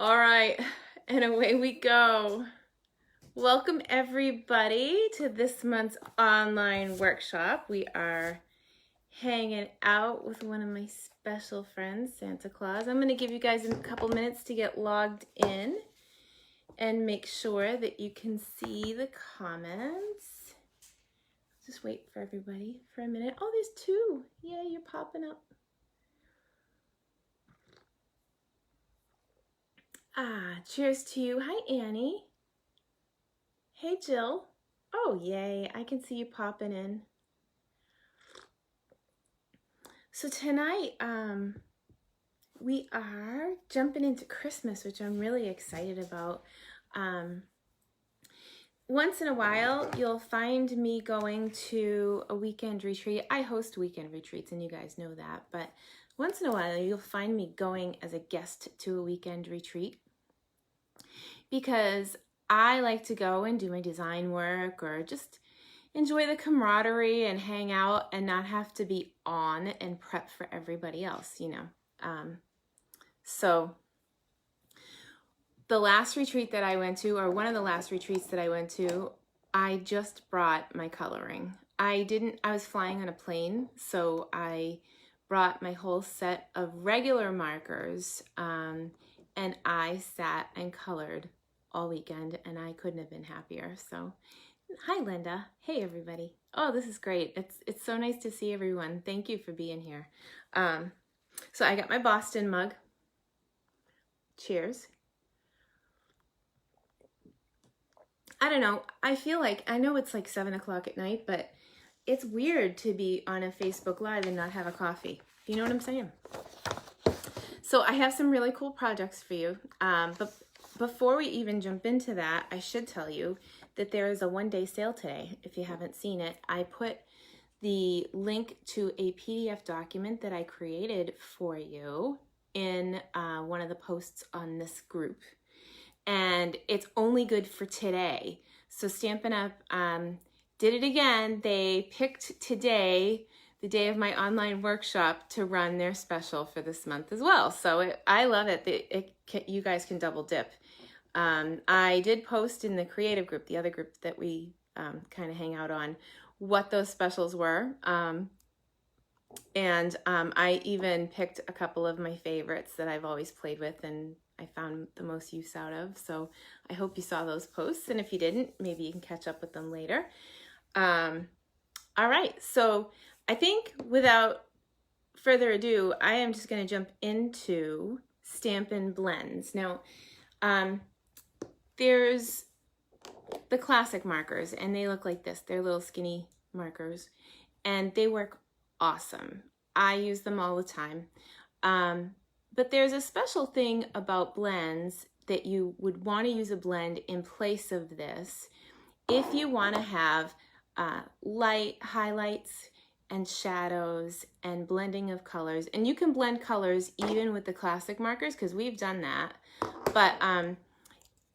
All right, and away we go. Welcome everybody to this month's online workshop. We are hanging out with one of my special friends, Santa Claus. I'm going to give you guys a couple minutes to get logged in and make sure that you can see the comments. Just wait for everybody for a minute. Oh, there's two. Yeah, you're popping up. Cheers to you. Hi, Annie. Hey, Jill. Oh, yay. I can see you popping in. So tonight, we are jumping into Christmas, which I'm really excited about. Once in a while, you'll find me going to a weekend retreat. I host weekend retreats, and you guys know that. But once in a while, you'll find me going as a guest to a weekend retreat because I like to go and do my design work or just enjoy the camaraderie and hang out and not have to be on and prep for everybody else, you know. So the last retreat that I went to, or one of the last retreats that I went to, I just brought my coloring. I was flying on a plane, so I brought my whole set of regular markers, and I sat and colored all weekend, and I couldn't have been happier. So hi, Linda. Hey, everybody. Oh, this is great. It's so nice to see everyone. Thank you for being here. So I got my Boston mug. Cheers. I don't know. I know it's like 7 o'clock at night, but it's weird to be on a Facebook Live and not have a coffee. You know what I'm saying? So I have some really cool projects for you. But before we even jump into that, I should tell you that there is a one-day sale today. If you haven't seen it, I put the link to a PDF document that I created for you in one of the posts on this group. And it's only good for today. So Stampin Up did it again. They picked today, the day of my online workshop, to run their special for this month as well. So I love it. You guys can double dip. I did post in the creative group, the other group that we kind of hang out on, what those specials were. And I even picked a couple of my favorites that I've always played with and I found the most use out of. So I hope you saw those posts. And if you didn't, maybe you can catch up with them later. All right. So I think without further ado, I am just going to jump into Stampin Blends. Now, there's the classic markers, and they look like this. They're little skinny markers, and they work awesome. I use them all the time. But there's a special thing about blends that you would want to use a blend in place of this if you want to have light highlights and shadows and blending of colors. And you can blend colors even with the classic markers because we've done that. But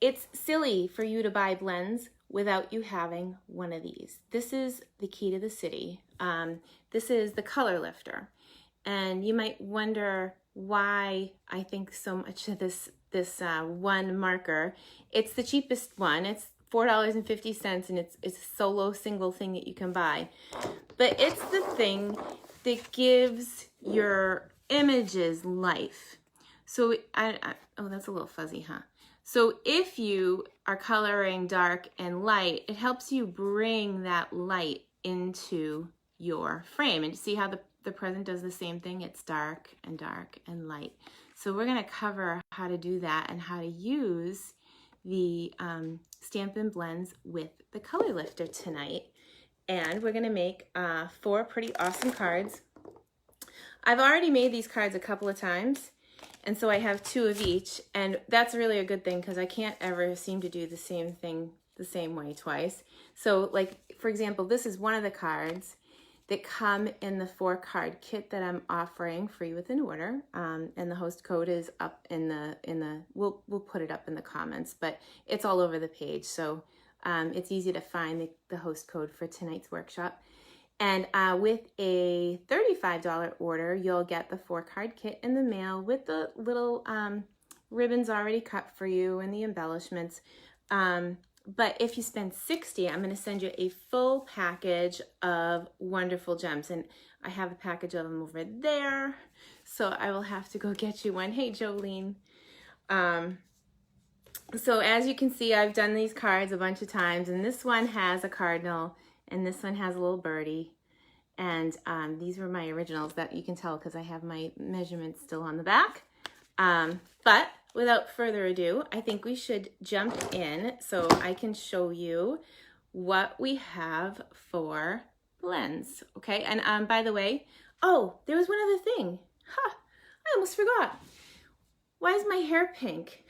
it's silly for you to buy blends without you having one of these. This is the key to the city. This is the color lifter. And you might wonder why I think so much of this one marker. It's the cheapest one. It's $4.50 and it's a solo single thing that you can buy. But it's the thing that gives your images life. So oh, that's a little fuzzy, huh? So if you are coloring dark and light, it helps you bring that light into your frame. And you see how the present does the same thing? It's dark and light. So we're going to cover how to do that and how to use the Stampin' Blends with the color lifter tonight. And we're going to make 4 pretty awesome cards. I've already made these cards a couple of times, and so I have 2 of each, and that's really a good thing because I can't ever seem to do the same thing the same way twice. So like, for example, this is one of the cards that come in the 4-card kit that I'm offering free with an order, and the host code is up in the we'll put it up in the comments, but it's all over the page, so it's easy to find the host code for tonight's workshop. And with a $35 order, you'll get the 4-card kit in the mail with the little ribbons already cut for you and the embellishments. But if you spend $60, I'm going to send you a full package of wonderful gems. And I have a package of them over there. So I will have to go get you one. Hey, Jolene. So as you can see, I've done these cards a bunch of times. And this one has a cardinal. And this one has a little birdie. And these were my originals that you can tell because I have my measurements still on the back. But without further ado, I think we should jump in so I can show you what we have for blends, okay? And by the way, oh, there was one other thing. Huh, I almost forgot. Why is my hair pink?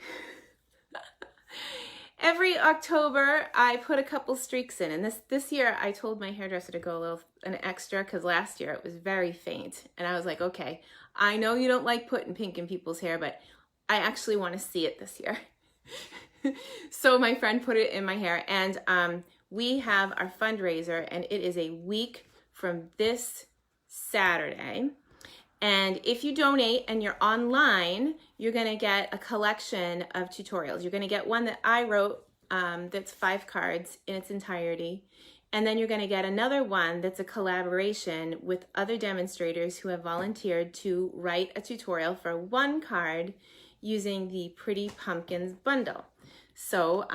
Every October, I put a couple streaks in, and this year I told my hairdresser to go an extra because last year it was very faint, and I was like, okay, I know you don't like putting pink in people's hair, but I actually want to see it this year. So my friend put it in my hair, and we have our fundraiser, and it is a week from this Saturday. And if you donate and you're online, you're going to get a collection of tutorials. You're going to get one that I wrote that's 5 cards in its entirety. And then you're going to get another one that's a collaboration with other demonstrators who have volunteered to write a tutorial for 1 card using the Pretty Pumpkins bundle. So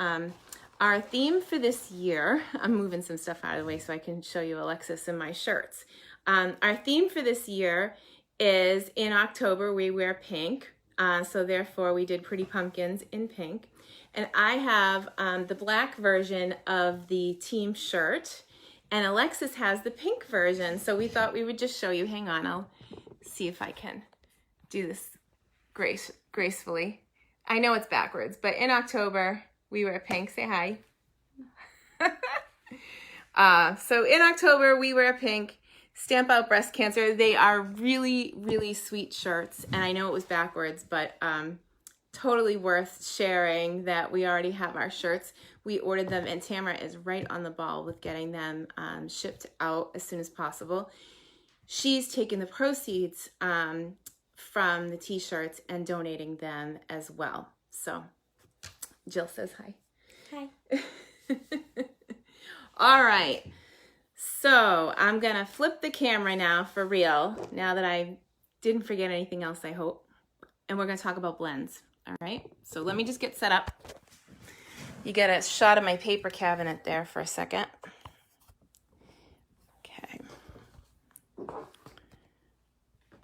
our theme for this year, I'm moving some stuff out of the way so I can show you Alexis and my shirts. Our theme for this year is in October we wear pink, so therefore we did Pretty Pumpkins in pink. And I have the black version of the team shirt, and Alexis has the pink version, so we thought we would just show you. Hang on, I'll see if I can do this gracefully. I know it's backwards, but in October we wear pink. Say hi. So in October we wear pink. Stamp Out Breast Cancer. They are really, really sweet shirts. And I know it was backwards, but totally worth sharing that we already have our shirts. We ordered them, and Tamara is right on the ball with getting them shipped out as soon as possible. She's taken the proceeds from the t-shirts and donating them as well. So Jill says hi. Hi. All right. So I'm going to flip the camera now for real, now that I didn't forget anything else, I hope. And we're going to talk about blends, all right? So let me just get set up. You get a shot of my paper cabinet there for a second. Okay.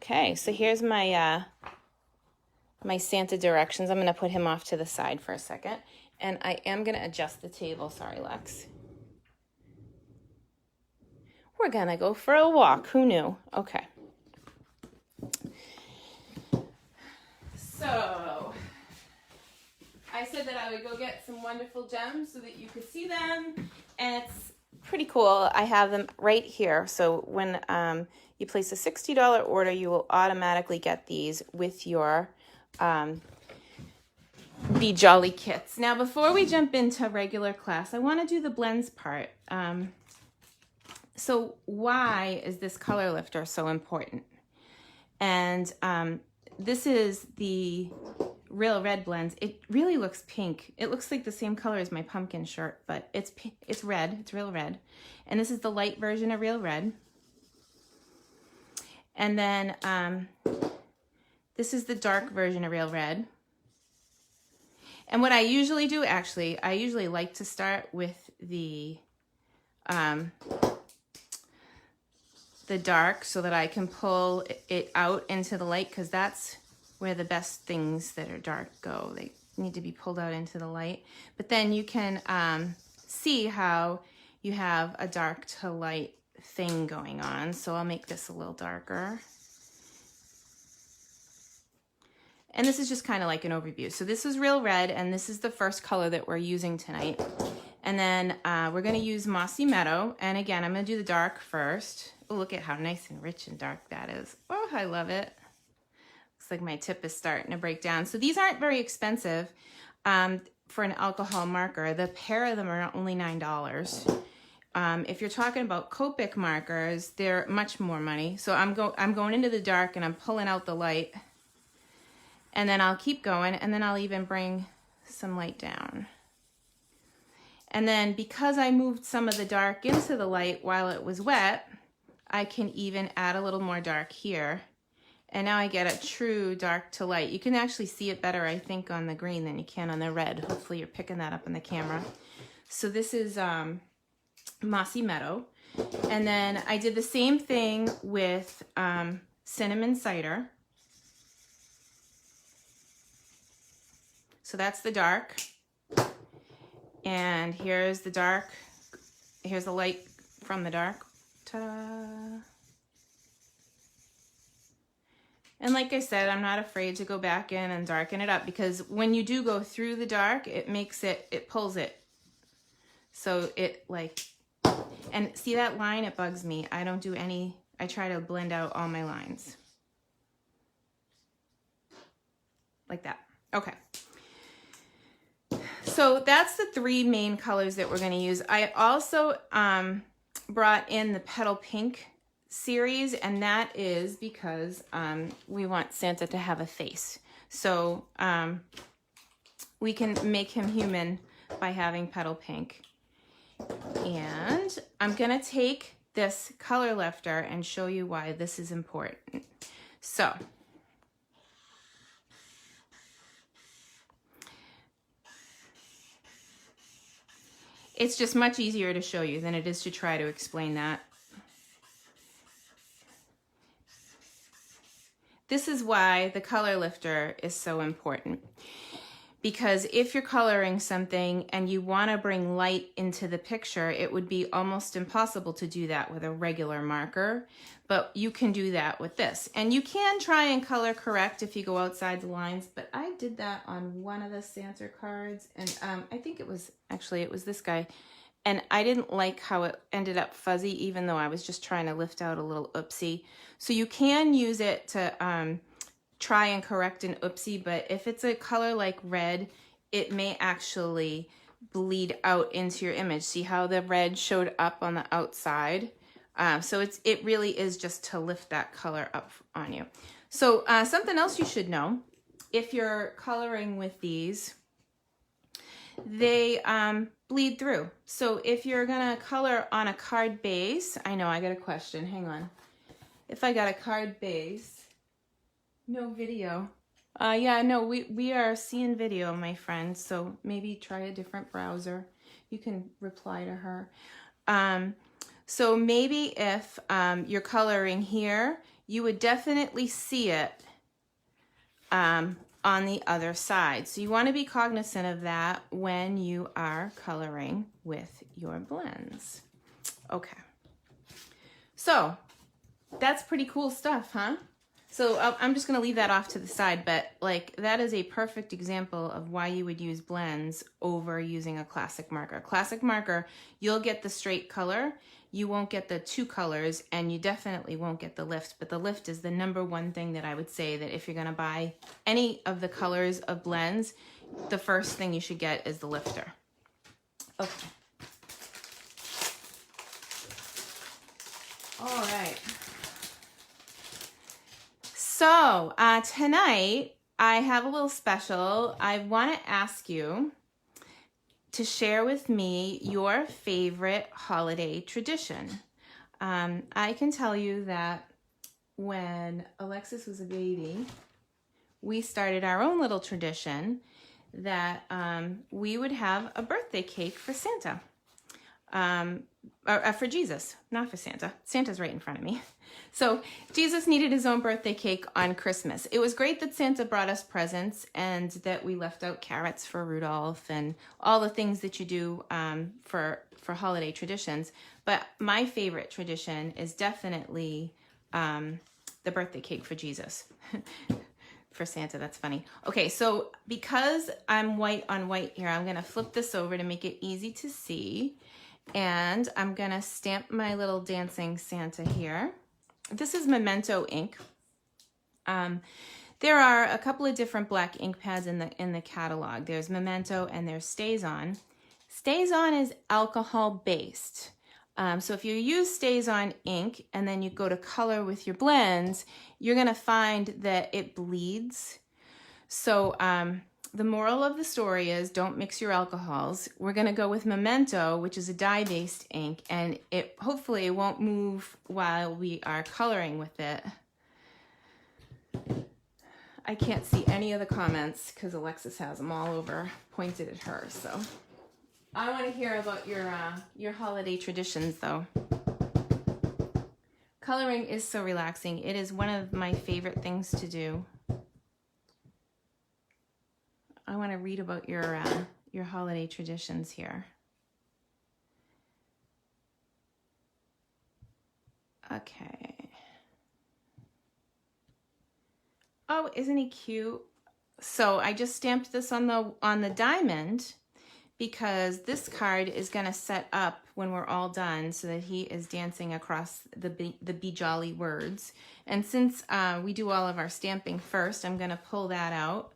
Okay, so here's my, my Santa directions. I'm going to put him off to the side for a second. And I am going to adjust the table. Sorry, Lex. We're gonna go for a walk. Who knew? Okay. So, I said that I would go get some wonderful gems so that you could see them. And it's pretty cool. I have them right here. So when you place a $60 order, you will automatically get these with your Be Jolly kits. Now, before we jump into regular class, I want to do the blends part. So why is this color lifter so important? And this is the Real Red Blends. It really looks pink. It looks like the same color as my pumpkin shirt, but it's red. It's Real Red. And this is the light version of Real Red. And then this is the dark version of Real Red. And what I usually do, actually, I usually like to start with the dark so that I can pull it out into the light, because that's where the best things that are dark go. They need to be pulled out into the light. But then you can see how you have a dark to light thing going on. So I'll make this a little darker. And this is just kind of like an overview. So this is Real Red, and this is the first color that we're using tonight. And then we're going to use Mossy Meadow. And again, I'm going to do the dark first. Oh, look at how nice and rich and dark that is. Oh, I love it. Looks like my tip is starting to break down. So these aren't very expensive for an alcohol marker. The pair of them are only $9. If you're talking about Copic markers, they're much more money. So I'm going into the dark and I'm pulling out the light. And then I'll keep going, and then I'll even bring some light down. And then because I moved some of the dark into the light while it was wet, I can even add a little more dark here. And now I get a true dark to light. You can actually see it better, I think, on the green than you can on the red. Hopefully you're picking that up on the camera. So this is Mossy Meadow. And then I did the same thing with cinnamon cider. So that's the dark. And here's the dark. Here's the light from the dark. Ta-da. And like I said, I'm not afraid to go back in and darken it up, because when you do go through the dark, it makes it, it pulls it. So it like, and see that line? It bugs me. I don't do any, I try to blend out all my lines. Like that. Okay. So that's the three main colors that we're going to use. I also brought in the Petal Pink series, and that is because we want Santa to have a face. So we can make him human by having Petal Pink. And I'm going to take this color lifter and show you why this is important. So it's just much easier to show you than it is to try to explain that. This is why the color lifter is so important. Because if you're coloring something and you want to bring light into the picture, it would be almost impossible to do that with a regular marker, but you can do that with this. And you can try and color correct if you go outside the lines, but I did that on one of the Santa cards, and I think it was this guy, and I didn't like how it ended up fuzzy, even though I was just trying to lift out a little oopsie. So you can use it to try and correct an oopsie, but if it's a color like red, it may actually bleed out into your image. See how the red showed up on the outside? So it really is just to lift that color up on you. So something else you should know, if you're coloring with these, they bleed through. So if you're gonna color on a card base, I know I got a question, hang on. If I got a card base, no video. Yeah, no, we are seeing video, my friend, so maybe try a different browser. You can reply to her. So maybe if you're coloring here, you would definitely see it on the other side. So you want to be cognizant of that when you are coloring with your blends. Okay. So that's pretty cool stuff, huh? So I'm just going to leave that off to the side, but like that is a perfect example of why you would use blends over using a classic marker. Classic marker, you'll get the straight color, you won't get the two colors, and you definitely won't get the lift, but the lift is the number one thing that I would say that if you're going to buy any of the colors of blends, the first thing you should get is the lifter. Okay. All right. So tonight I have a little special. I want to ask you to share with me your favorite holiday tradition. I can tell you that when Alexis was a baby, we started our own little tradition that we would have a birthday cake for Santa. For Jesus, not for Santa. Santa's right in front of me. So Jesus needed his own birthday cake on Christmas. It was great that Santa brought us presents and that we left out carrots for Rudolph and all the things that you do for holiday traditions. But my favorite tradition is definitely the birthday cake for Jesus. For Santa, that's funny. Okay, so because I'm white on white here, I'm going to flip this over to make it easy to see. And I'm going to stamp my little dancing Santa here. This is Memento Ink. There are a couple of different black ink pads in the catalog. There's Memento and there's Stays On. Stays On is alcohol based. So if you use Stays On ink and then you go to color with your blends, you're going to find that it bleeds. So the moral of the story is don't mix your alcohols. We're going to go with Memento, which is a dye-based ink, and it hopefully it won't move while we are coloring with it. I can't see any of the comments because Alexis has them all over pointed at her. So I want to hear about your holiday traditions, though. Coloring is so relaxing. It is one of my favorite things to do. I want to read about your holiday traditions here. Okay. Oh, isn't he cute? So I just stamped this on the diamond because this card is going to set up when we're all done so that he is dancing across the Be Jolly words. And since we do all of our stamping first, I'm going to pull that out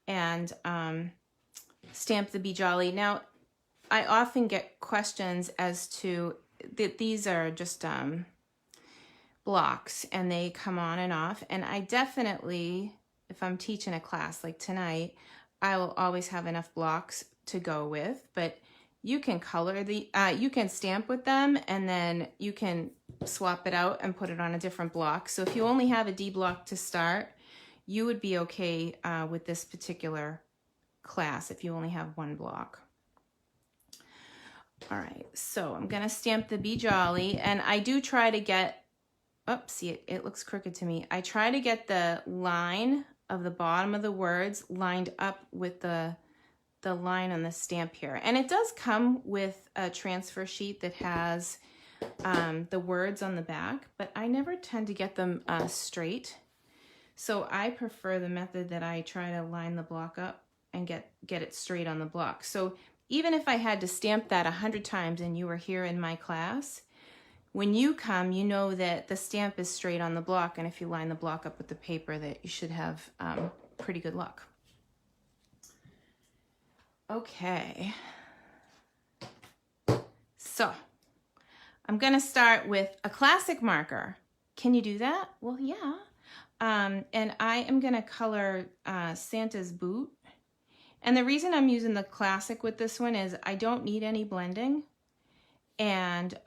and stamp the Be Jolly. Now, I often get questions as to that these are just blocks and they come on and off, and I definitely, if I'm teaching a class like tonight, I will always have enough blocks to go with, but you can color you can stamp with them and then you can swap it out and put it on a different block. So if you only have a D block to start, you would be okay with this particular class if you only have one block. All right, so I'm gonna stamp the Be Jolly, and I do try to get, oops, see, it looks crooked to me. I try to get the line of the bottom of the words lined up with the line on the stamp here. And it does come with a transfer sheet that has the words on the back, but I never tend to get them straight. So I prefer the method that I try to line the block up and get it straight on the block. So even if I had to stamp that 100 times and you were here in my class, when you come, you know that the stamp is straight on the block, and if you line the block up with the paper, that you should have pretty good luck. Okay. So I'm going to start with a classic marker. Can you do that? Well, yeah. And I am going to color Santa's boot. And the reason I'm using the classic with this one is I don't need any blending. And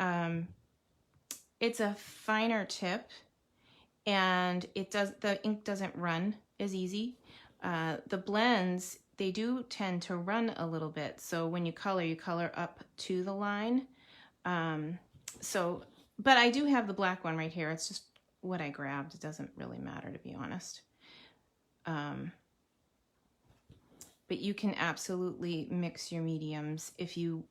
it's a finer tip, and the ink doesn't run as easy. The blends, they do tend to run a little bit. So when you color up to the line. But I do have the black one right here. It's just what I grabbed. It doesn't really matter, to be honest. But you can absolutely mix your mediums if you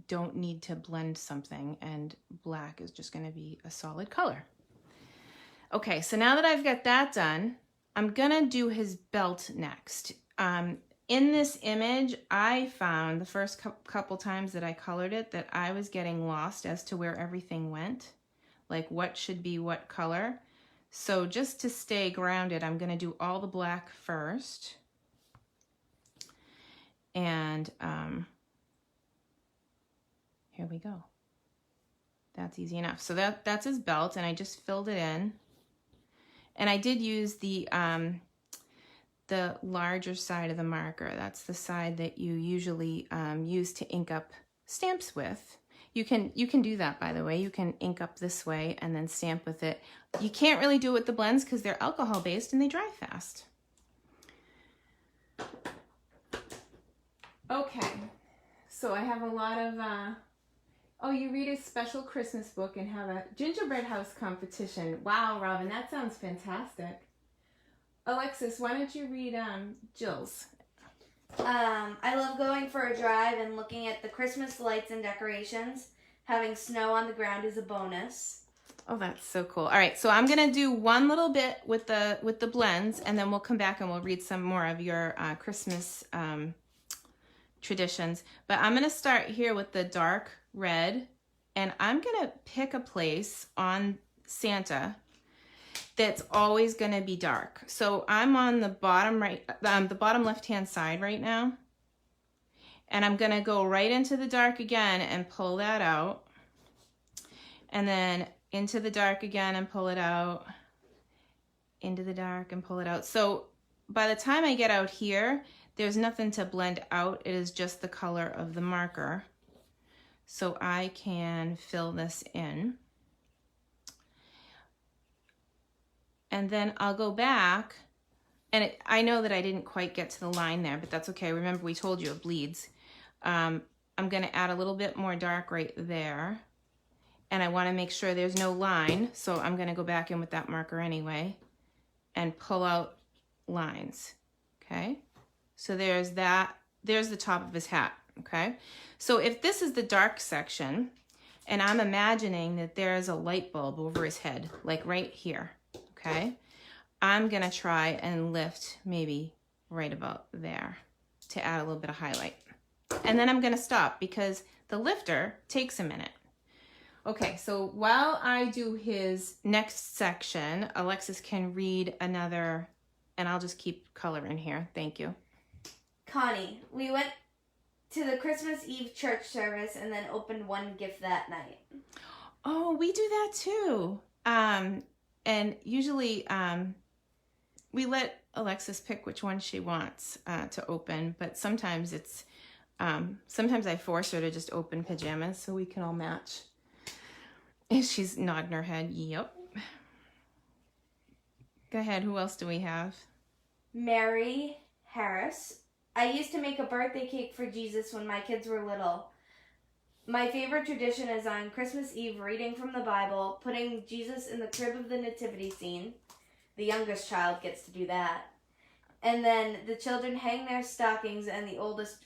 don't need to blend something, and black is just going to be a solid color. Okay, so now that I've got that done, I'm going to do his belt next. In this image, I found the first couple times that I colored it that I was getting lost as to where everything went, like what should be what color. So just to stay grounded, I'm going to do all the black first. And here we go. That's easy enough. So that's his belt, and I just filled it in. And I did use the larger side of the marker. That's the side that you usually use to ink up stamps with. You can do that, by the way. You can ink up this way and then stamp with it. You can't really do it with the blends because they're alcohol based and they dry fast. Okay, so I have a lot of oh, you read a special Christmas book and have a gingerbread house competition. Wow, Robin, that sounds fantastic. Alexis, why don't you read Jill's? I love going for a drive and looking at the Christmas lights and decorations. Having snow on the ground is a bonus. Oh, that's so cool. All right, so I'm gonna do one little bit with the blends, and then we'll come back and we'll read some more of your Christmas traditions. But I'm gonna start here with the dark red, and I'm gonna pick a place on Santa that's always gonna be dark. So I'm on the bottom the bottom left-hand side right now, and I'm gonna go right into the dark again and pull that out, and then into the dark again and pull it out, into the dark and pull it out. So by the time I get out here, there's nothing to blend out. It is just the color of the marker. So I can fill this in. And then I'll go back, and I know that I didn't quite get to the line there, but that's okay. Remember, we told you it bleeds. I'm gonna add a little bit more dark right there. And I wanna make sure there's no line, so I'm gonna go back in with that marker anyway and pull out lines, okay? So there's that, there's the top of his hat, okay? So if this is the dark section, and I'm imagining that there's a light bulb over his head, like right here, okay? I'm gonna try and lift maybe right about there to add a little bit of highlight. And then I'm gonna stop because the lifter takes a minute. Okay, so while I do his next section, Alexis can read another, and I'll just keep color in here. Thank you. Connie, we went to the Christmas Eve church service and then opened one gift that night. Oh, we do that too. And usually we let Alexis pick which one she wants to open, but sometimes it's, sometimes I force her to just open pajamas so we can all match. And she's nodding her head, yep. Go ahead, who else do we have? Mary Harris. I used to make a birthday cake for Jesus when my kids were little. My favorite tradition is on Christmas Eve reading from the Bible, putting Jesus in the crib of the nativity scene. The youngest child gets to do that. And then the children hang their stockings and the oldest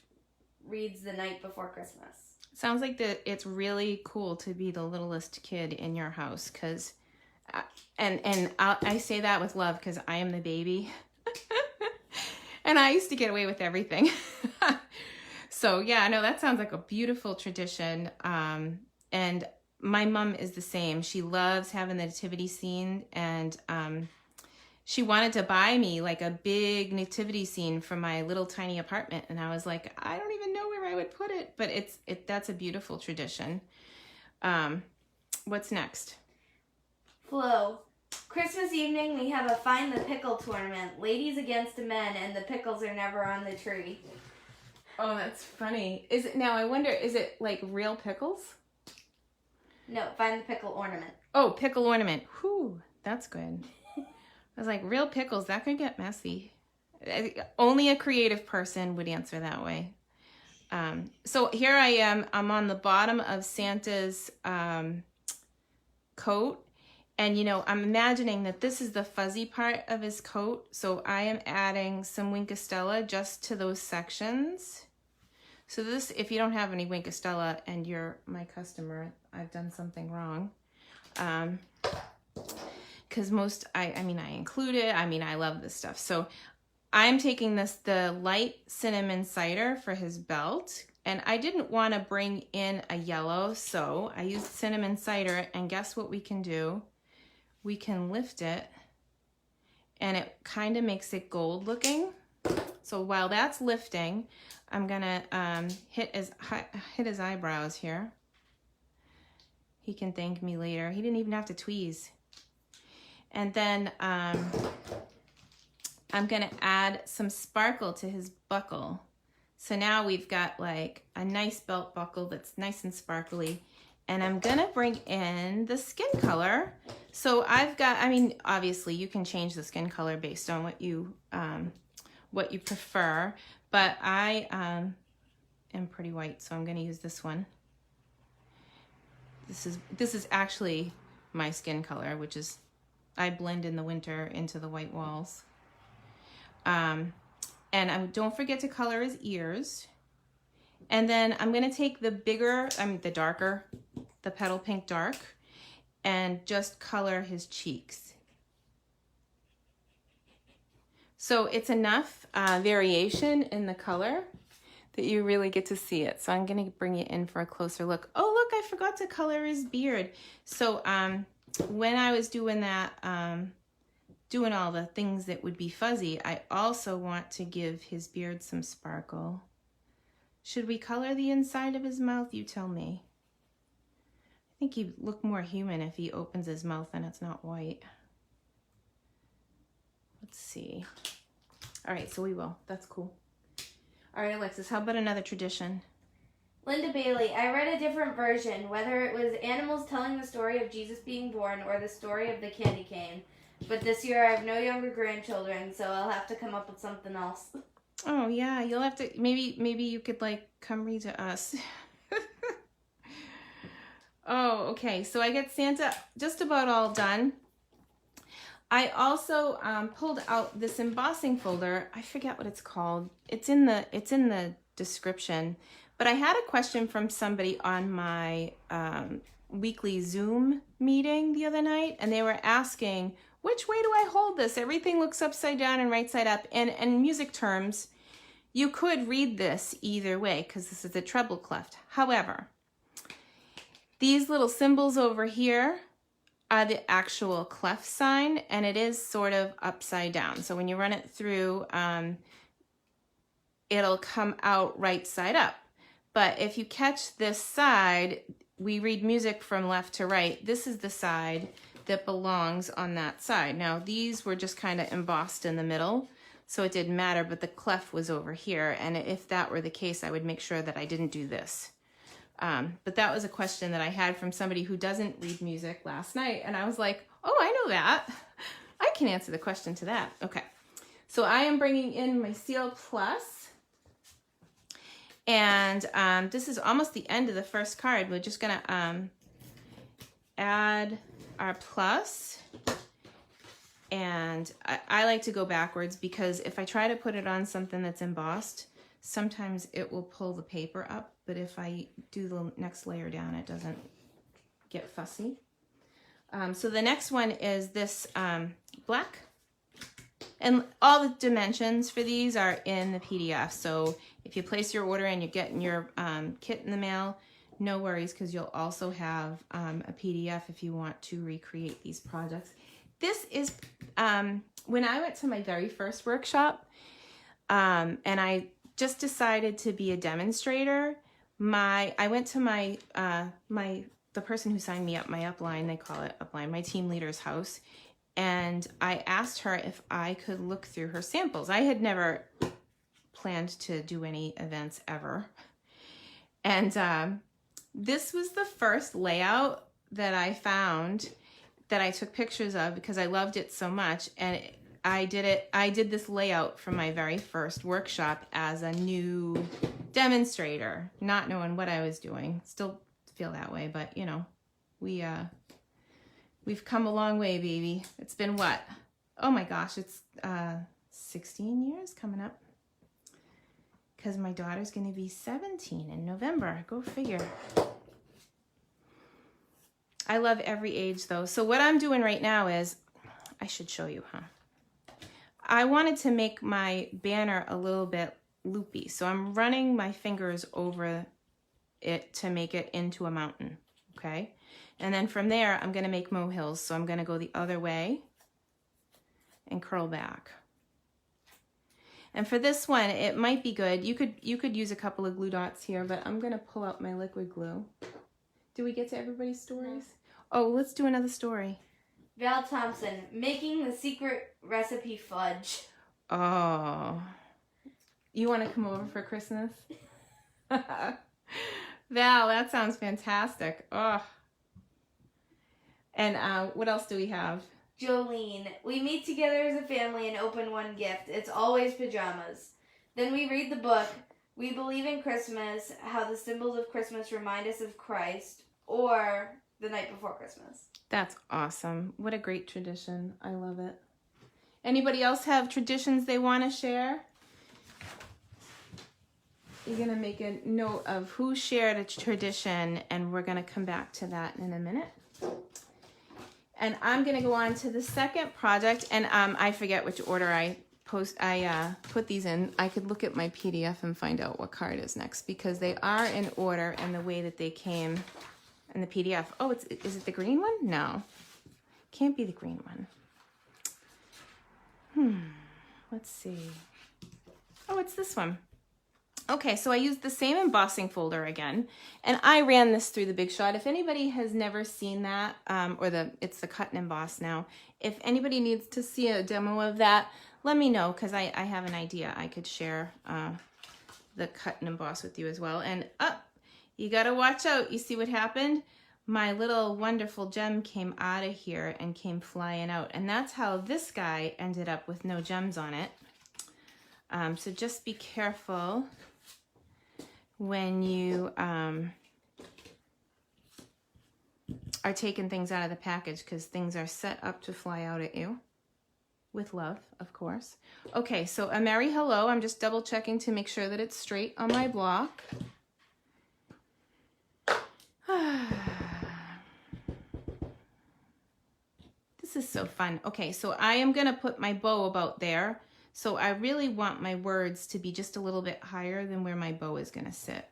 reads the night before Christmas. Sounds like it's really cool to be the littlest kid in your house, because, I say that with love because I am the baby. And I used to get away with everything. So yeah, no, that sounds like a beautiful tradition. And my mom is the same. She loves having the nativity scene, and she wanted to buy me like a big nativity scene for my little tiny apartment. And I was like, I don't even know where I would put it, but that's a beautiful tradition. What's next? Flo. Christmas evening, we have a Find the Pickle tournament. Ladies against men, and the pickles are never on the tree. Oh, that's funny. Is it now? I wonder, is it like real pickles? No, Find the Pickle ornament. Oh, pickle ornament. Whew, that's good. I was like, real pickles, that could get messy. Only a creative person would answer that way. So here I am. I'm on the bottom of Santa's coat. And, you know, I'm imagining that this is the fuzzy part of his coat. So I am adding some Winkostella just to those sections. So this, if you don't have any Winkostella and you're my customer, I've done something wrong. Because I include it. I mean, I love this stuff. So I'm taking the light cinnamon cider for his belt. And I didn't want to bring in a yellow, so I used cinnamon cider. And guess what we can do? We can lift it, and it kind of makes it gold looking. So while that's lifting, I'm gonna hit his eyebrows here. He can thank me later. He didn't even have to tweeze. And then I'm gonna add some sparkle to his buckle. So now we've got like a nice belt buckle that's nice and sparkly. And I'm gonna bring in the skin color. So I've got, obviously you can change the skin color based on what you prefer, but I am pretty white, so I'm gonna use this one. This is actually my skin color, which is, I blend in the winter into the white walls. And don't forget to color his ears. And then I'm gonna take the darker, the Petal Pink Dark, and just color his cheeks. So it's enough variation in the color that you really get to see it. So I'm gonna bring it in for a closer look. Oh, look, I forgot to color his beard. So when I was doing that, doing all the things that would be fuzzy, I also want to give his beard some sparkle. Should we color the inside of his mouth? You tell me. I think he'd look more human if he opens his mouth and it's not white. Let's see. All right, so we will. That's cool. All right, Alexis, how about another tradition? Linda Bailey, I read a different version, whether it was animals telling the story of Jesus being born or the story of the candy cane. But this year I have no younger grandchildren, so I'll have to come up with something else. Oh, yeah, you'll have to, maybe you could, like, come read to us. Oh, okay, so I get Santa just about all done. I also pulled out this embossing folder. I forget what it's called. It's in the description. But I had a question from somebody on my weekly Zoom meeting the other night, and they were asking, which way do I hold this? Everything looks upside down and right side up. And in music terms, you could read this either way because this is a treble clef. However, these little symbols over here are the actual clef sign, and it is sort of upside down. So when you run it through, it'll come out right side up. But if you catch this side, we read music from left to right. This is the side that belongs on that side. Now, these were just kind of embossed in the middle, so it didn't matter, but the clef was over here. And if that were the case, I would make sure that I didn't do this. But that was a question that I had from somebody who doesn't read music last night. And I was like, oh, I know that. I can answer the question to that. Okay. So I am bringing in my Seal Plus. And this is almost the end of the first card. We're just going to add our plus. And I like to go backwards because if I try to put it on something that's embossed, sometimes it will pull the paper up. But if I do the next layer down, it doesn't get fussy. So the next one is this black. And all the dimensions for these are in the PDF. So if you place your order and you're getting your kit in the mail, no worries, because you'll also have a PDF if you want to recreate these projects. This is, when I went to my very first workshop, and I just decided to be a demonstrator, I went to the person who signed me up, my upline, they call it upline, my team leader's house, and I asked her if I could look through her samples. I had never planned to do any events ever. And this was the first layout that I found that I took pictures of because I loved it so much. And I did this layout for my very first workshop as a new demonstrator, not knowing what I was doing. Still feel that way, but you know, we've come a long way, baby. It's been what? Oh my gosh, it's 16 years coming up. Because my daughter's going to be 17 in November. Go figure. I love every age, though. So what I'm doing right now is, I should show you, huh? I wanted to make my banner a little bit loopy. So I'm running my fingers over it to make it into a mountain, okay? And then from there, I'm going to make molehills. So I'm going to go the other way and curl back. And for this one, it might be good. You could use a couple of glue dots here, but I'm going to pull out my liquid glue. Do we get to everybody's stories? No. Oh, let's do another story. Val Thompson, making the secret recipe fudge. Oh. You want to come over for Christmas? Val, that sounds fantastic. Oh. And what else do we have? Jolene, we meet together as a family and open one gift. It's always pajamas. Then we read the book. We believe in Christmas, how the symbols of Christmas remind us of Christ, or the night before Christmas. That's awesome. What a great tradition. I love it. Anybody else have traditions they want to share? You're going to make a note of who shared a tradition, and we're going to come back to that in a minute. And I'm going to go on to the second project, and I forget which order I put these in. I could look at my PDF and find out what card is next, because they are in order and the way that they came in the PDF. Oh, is it the green one? No. Can't be the green one. Let's see. Oh, it's this one. Okay, so I used the same embossing folder again, and I ran this through the Big Shot. If anybody has never seen that, it's the cut and emboss now. If anybody needs to see a demo of that, let me know, because I have an idea. I could share the cut and emboss with you as well. And you gotta watch out. You see what happened? My little wonderful gem came out of here and came flying out. And that's how this guy ended up with no gems on it. So just be careful when you are taking things out of the package, because things are set up to fly out at you. With love, of course. Okay, so a merry hello. I'm just double checking to make sure that it's straight on my block. This is so fun. Okay, so I am gonna put my bow about there. So I really want my words to be just a little bit higher than where my bow is gonna sit.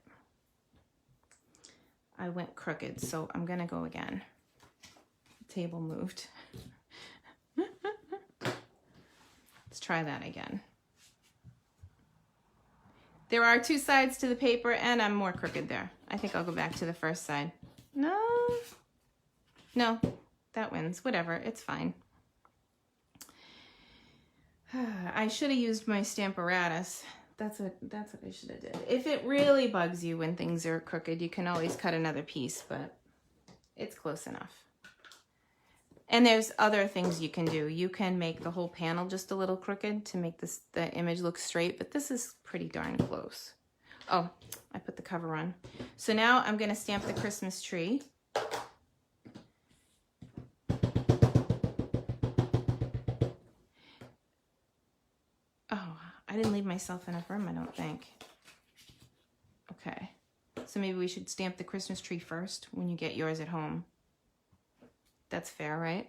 I went crooked, so I'm gonna go again. The table moved. Let's try that again. There are two sides to the paper, and I'm more crooked there. I think I'll go back to the first side. No, that wins. Whatever, it's fine. I should have used my Stamparatus. That's what I should have did. If it really bugs you when things are crooked, you can always cut another piece, but it's close enough. And there's other things you can do. You can make the whole panel just a little crooked to make the image look straight, but this is pretty darn close. Oh, I put the cover on. So now I'm gonna stamp the Christmas tree. Oh, I didn't leave myself enough room, I don't think. Okay, so maybe we should stamp the Christmas tree first when you get yours at home. That's fair, right?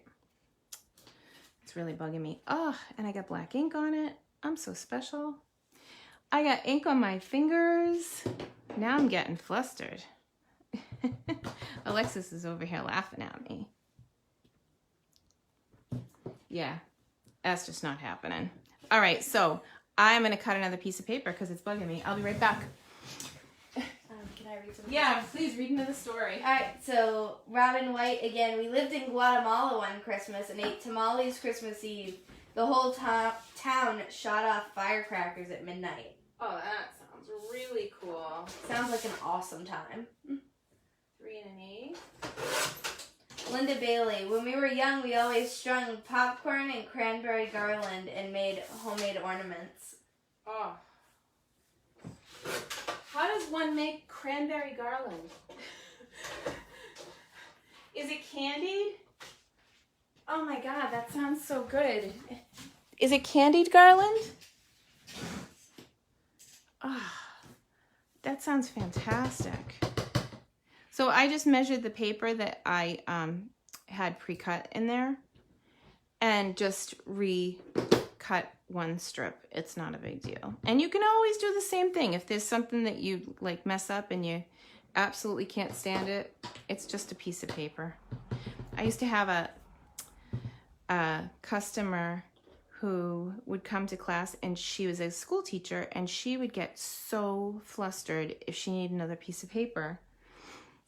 It's really bugging me. Oh, and I got black ink on it. I'm so special. I got ink on my fingers. Now I'm getting flustered. Alexis is over here laughing at me. Yeah, that's just not happening. All right, so I'm gonna cut another piece of paper because it's bugging me. I'll be right back. Can I read something? Yeah, please read into the story. All right, so Robin White again. We lived in Guatemala one Christmas and ate tamales Christmas Eve. The whole town shot off firecrackers at midnight. Oh, that sounds really cool. Sounds like an awesome time. 3 and an 8. Linda Bailey. When we were young, we always strung popcorn and cranberry garland and made homemade ornaments. Oh. How does one make cranberry garland? Is it candied? Oh my God, that sounds so good. Is it candied garland? Oh, that sounds fantastic. So I just measured the paper that I had pre-cut in there and just recut one strip. It's not a big deal. And you can always do the same thing. If there's something that you like mess up and you absolutely can't stand it, it's just a piece of paper. I used to have a customer who would come to class, and she was a school teacher, and she would get so flustered if she needed another piece of paper.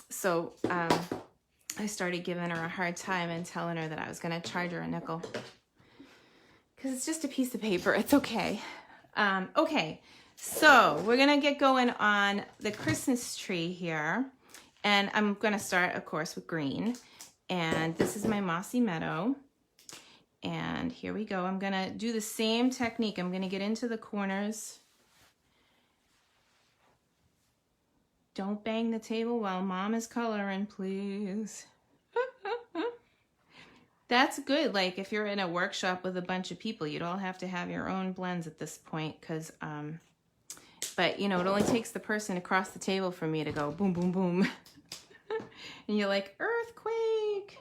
So I started giving her a hard time and telling her that I was going to charge her a nickel. Because it's just a piece of paper. It's okay. Okay, so we're going to get going on the Christmas tree here. And I'm going to start, of course, with green. And this is my Mossy Meadow. And here we go. I'm going to do the same technique. I'm going to get into the corners. Don't bang the table while Mom is coloring, please. That's good. Like if you're in a workshop with a bunch of people, you'd all have to have your own blends at this point, because, but you know, it only takes the person across the table for me to go boom, boom, boom. And you're like, earthquake.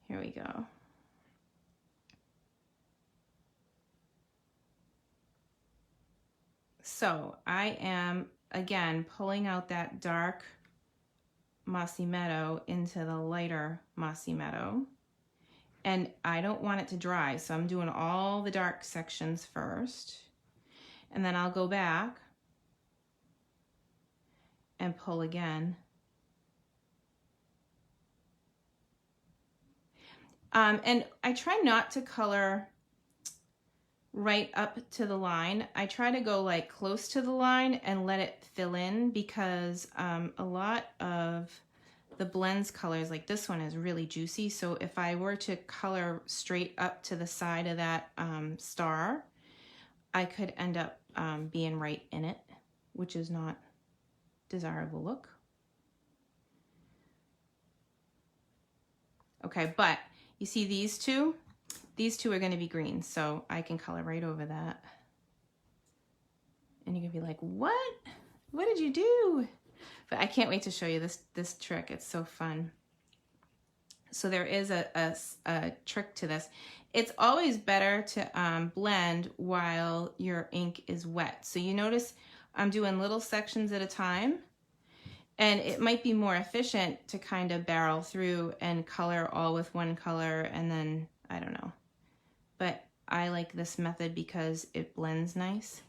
Here we go. So I am, again, pulling out that dark Mossy Meadow into the lighter Mossy Meadow. And I don't want it to dry, so I'm doing all the dark sections first. and then I'll go back and pull again. And I try not to color right up to the line. I try to go like close to the line and let it fill in, because a lot of the blends colors, like this one, is really juicy. So if I were to color straight up to the side of that star, I could end up being right in it, which is not desirable look. Okay, but you see these two are going to be green, so I can color right over that. And you're going to be like, what? What did you do? But I can't wait to show you this trick. It's so fun. So there is a trick to this. It's always better to blend while your ink is wet. So you notice I'm doing little sections at a time. And it might be more efficient to kind of barrel through and color all with one color, and then, I don't know. But I like this method because it blends nice.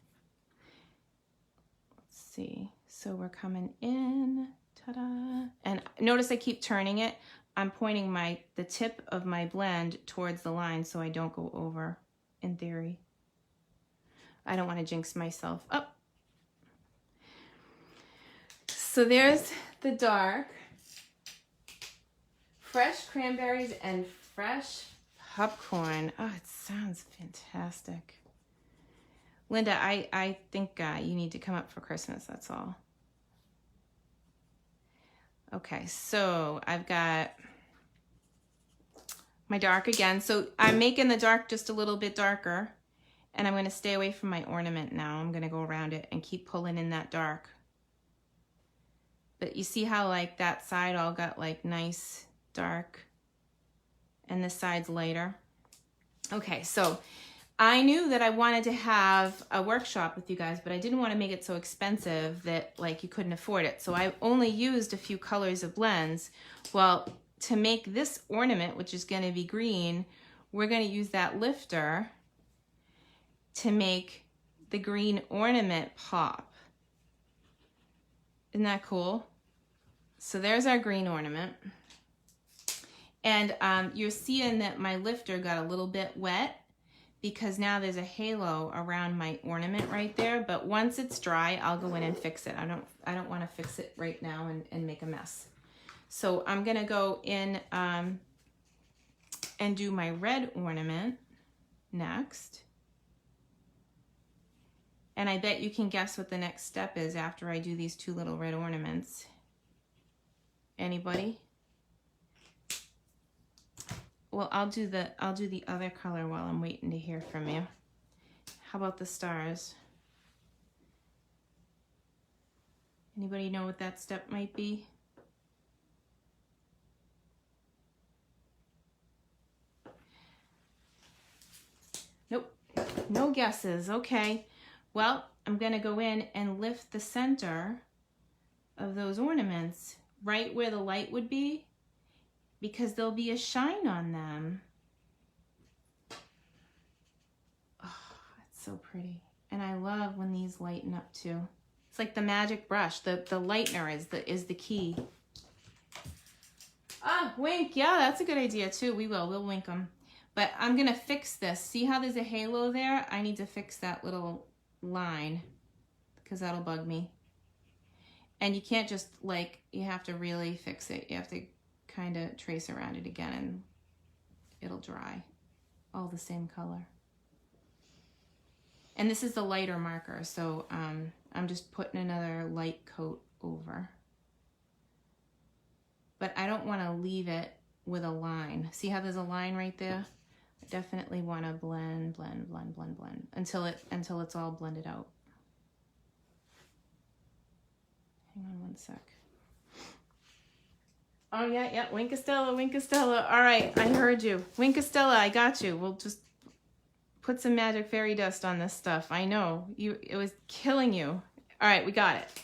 Let's see. So we're coming in, ta-da. And notice I keep turning it. I'm pointing the tip of my blend towards the line so I don't go over, in theory. I don't want to jinx myself. Oh. So there's the dark. Fresh cranberries and fresh popcorn. Oh, it sounds fantastic. Linda, I think you need to come up for Christmas, that's all. Okay, so I've got my dark again. So I'm making the dark just a little bit darker, and I'm going to stay away from my ornament now. I'm going to go around it and keep pulling in that dark. But you see how like that side all got like nice dark, and this side's lighter. Okay, so I knew that I wanted to have a workshop with you guys, but I didn't want to make it so expensive that like you couldn't afford it. So I only used a few colors of blends. Well, to make this ornament, which is going to be green, we're going to use that lifter to make the green ornament pop. Isn't that cool? So there's our green ornament. And you're seeing that my lifter got a little bit wet because now there's a halo around my ornament right there. But once it's dry, I'll go in and fix it. I don't want to fix it right now and make a mess. So I'm gonna go in and do my red ornament next. And I bet you can guess what the next step is after I do these two little red ornaments. Anybody? Well, I'll do the other color while I'm waiting to hear from you. How about the stars? Anybody know what that step might be? Nope, no guesses. Okay. Well, I'm going to go in and lift the center of those ornaments right where the light would be, because there'll be a shine on them. Oh, it's so pretty. And I love when these lighten up too. It's like the magic brush. The lightener is the key. Ah, wink. Yeah, that's a good idea too. We'll wink them. But I'm going to fix this. See how there's a halo there? I need to fix that little line because that'll bug me. And you can't just like, you have to really fix it. You have to kind of trace around it again and it'll dry all the same color. And this is the lighter marker, so I'm just putting another light coat over. But I don't want to leave it with a line. See how there's a line right there? I definitely want to blend until it's all blended out. Hang on one sec. Oh yeah, Winkastella. All right, I heard you. Winkastella, I got you. We'll just put some magic fairy dust on this stuff. I know, it was killing you. All right, we got it.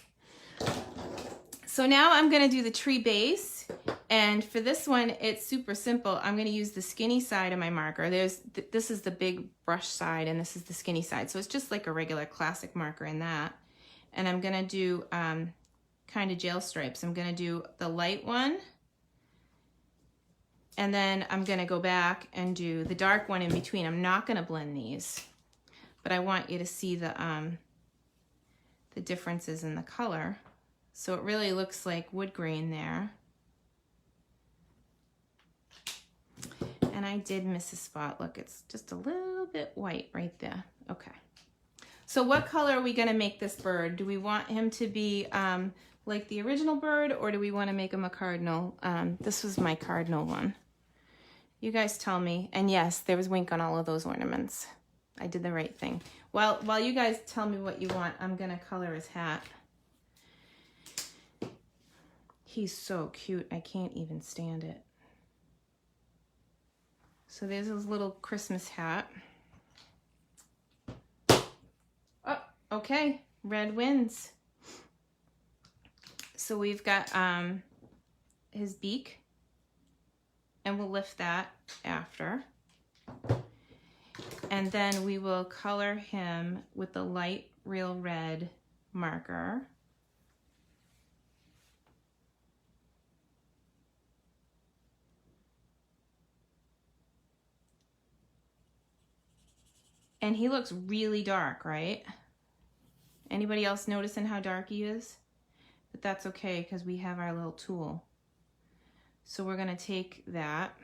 So now I'm gonna do the tree base, And for this one, it's super simple. I'm going to use the skinny side of my marker. This is the big brush side, and this is the skinny side. So it's just like a regular classic marker in that. And I'm going to do kind of gel stripes. I'm going to do the light one, and then I'm going to go back and do the dark one in between. I'm not going to blend these, but I want you to see the differences in the color. So it really looks like wood grain there. And I did miss a spot. Look, it's just a little bit white right there. Okay. So what color are we going to make this bird? Do we want him to be like the original bird, or do we want to make him a cardinal? This was my cardinal one. You guys tell me. And yes, there was wink on all of those ornaments. I did the right thing. While you guys tell me what you want, I'm going to color his hat. He's so cute. I can't even stand it. So there's his little Christmas hat. Oh, okay. Red wins. So we've got his beak, and we'll lift that after. And then we will color him with the light real red marker. And he looks really dark, right? Anybody else noticing how dark he is? But that's okay, because we have our little tool. So we're gonna take that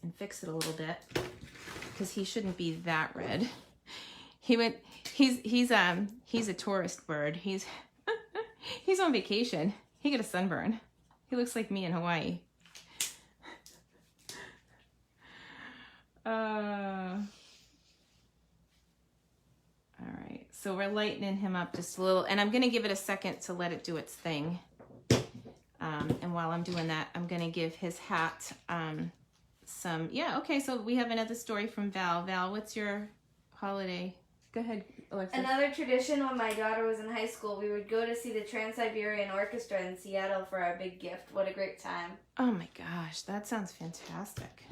and fix it a little bit, because he shouldn't be that red. He's a tourist bird. He's he's on vacation. He got a sunburn. He looks like me in Hawaii. All right, so we're lightening him up just a little, and I'm gonna give it a second to let it do its thing. And while I'm doing that, I'm gonna give his hat okay, so we have another story from Val. Val, what's your holiday? Go ahead, Alexa. Another tradition when my daughter was in high school, we would go to see the Trans-Siberian Orchestra in Seattle for our big gift. What a great time. Oh my gosh, that sounds fantastic.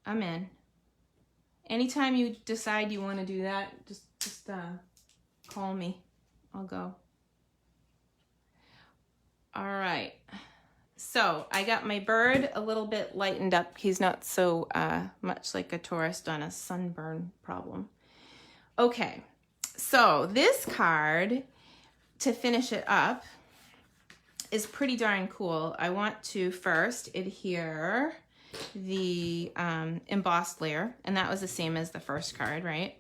I'm in. Anytime you decide you want to do that, just call me. I'll go. All right. So I got my bird a little bit lightened up. He's not so much like a tourist on a sunburn problem. Okay. So this card, to finish it up, is pretty darn cool. I want to first adhere the embossed layer, and that was the same as the first card, right?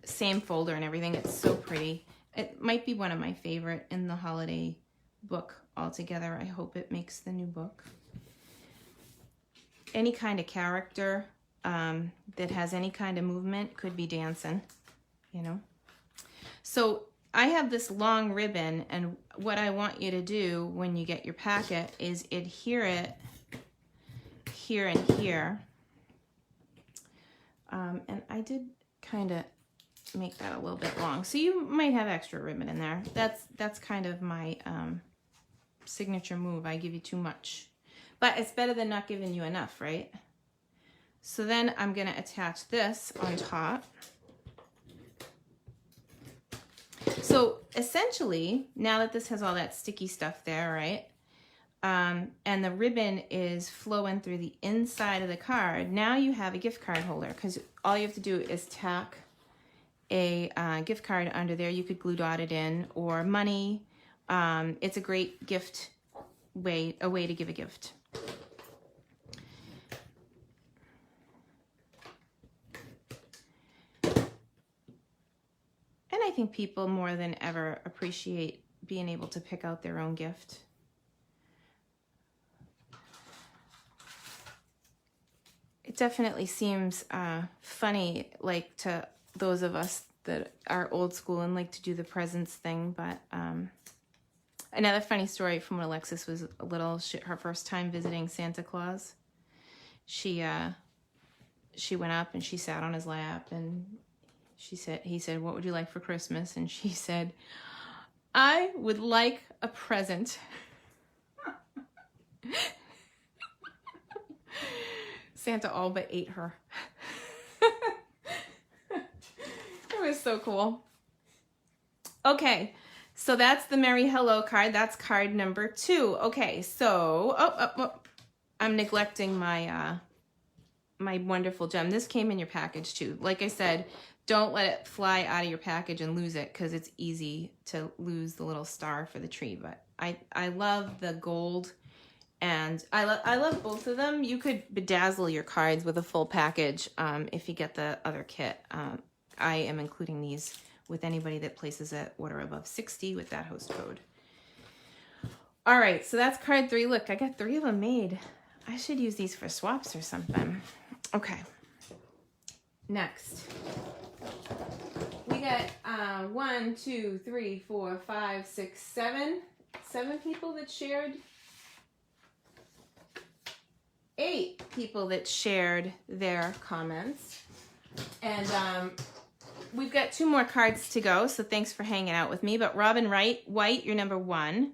Same folder and everything. It's so pretty. It might be one of my favorite in the holiday book altogether. I hope it makes the new book. Any kind of character that has any kind of movement could be dancing, you know. So I have this long ribbon, and what I want you to do when you get your packet is adhere it here and here. And I did kind of make that a little bit long, so you might have extra ribbon in there. That's kind of my signature move. I give you too much, but it's better than not giving you enough, right? So then I'm going to attach this on top. So essentially, now that this has all that sticky stuff there, right? And the ribbon is flowing through the inside of the card, now you have a gift card holder, because all you have to do is tack a gift card under there. You could glue dot it in, or money. It's a great gift way, a way to give a gift. And I think people more than ever appreciate being able to pick out their own gift. It definitely seems funny, like, to those of us that are old school and like to do the presents thing, but another funny story from when Alexis was little, her first time visiting Santa Claus, she went up and she sat on his lap, and he said, "What would you like for Christmas?" And she said, "I would like a present." Santa all but ate her. It was so cool. Okay, so that's the Merry Hello card. That's card number 2. Okay, so I'm neglecting my my wonderful gem. This came in your package too. Like I said, don't let it fly out of your package and lose it, because it's easy to lose the little star for the tree. But I love the gold, and I love both of them. You could bedazzle your cards with a full package if you get the other kit. I am including these with anybody that places an order above 60 with that host code. All right, so that's card 3. Look, I got 3 of them made. I should use these for swaps or something. Okay. Next. We got 1, 2, 3, 4, 5, 6, 7. 7 people that shared. 8 people that shared their comments. And we've got 2 more cards to go, so thanks for hanging out with me. But Robin White, you're number 1.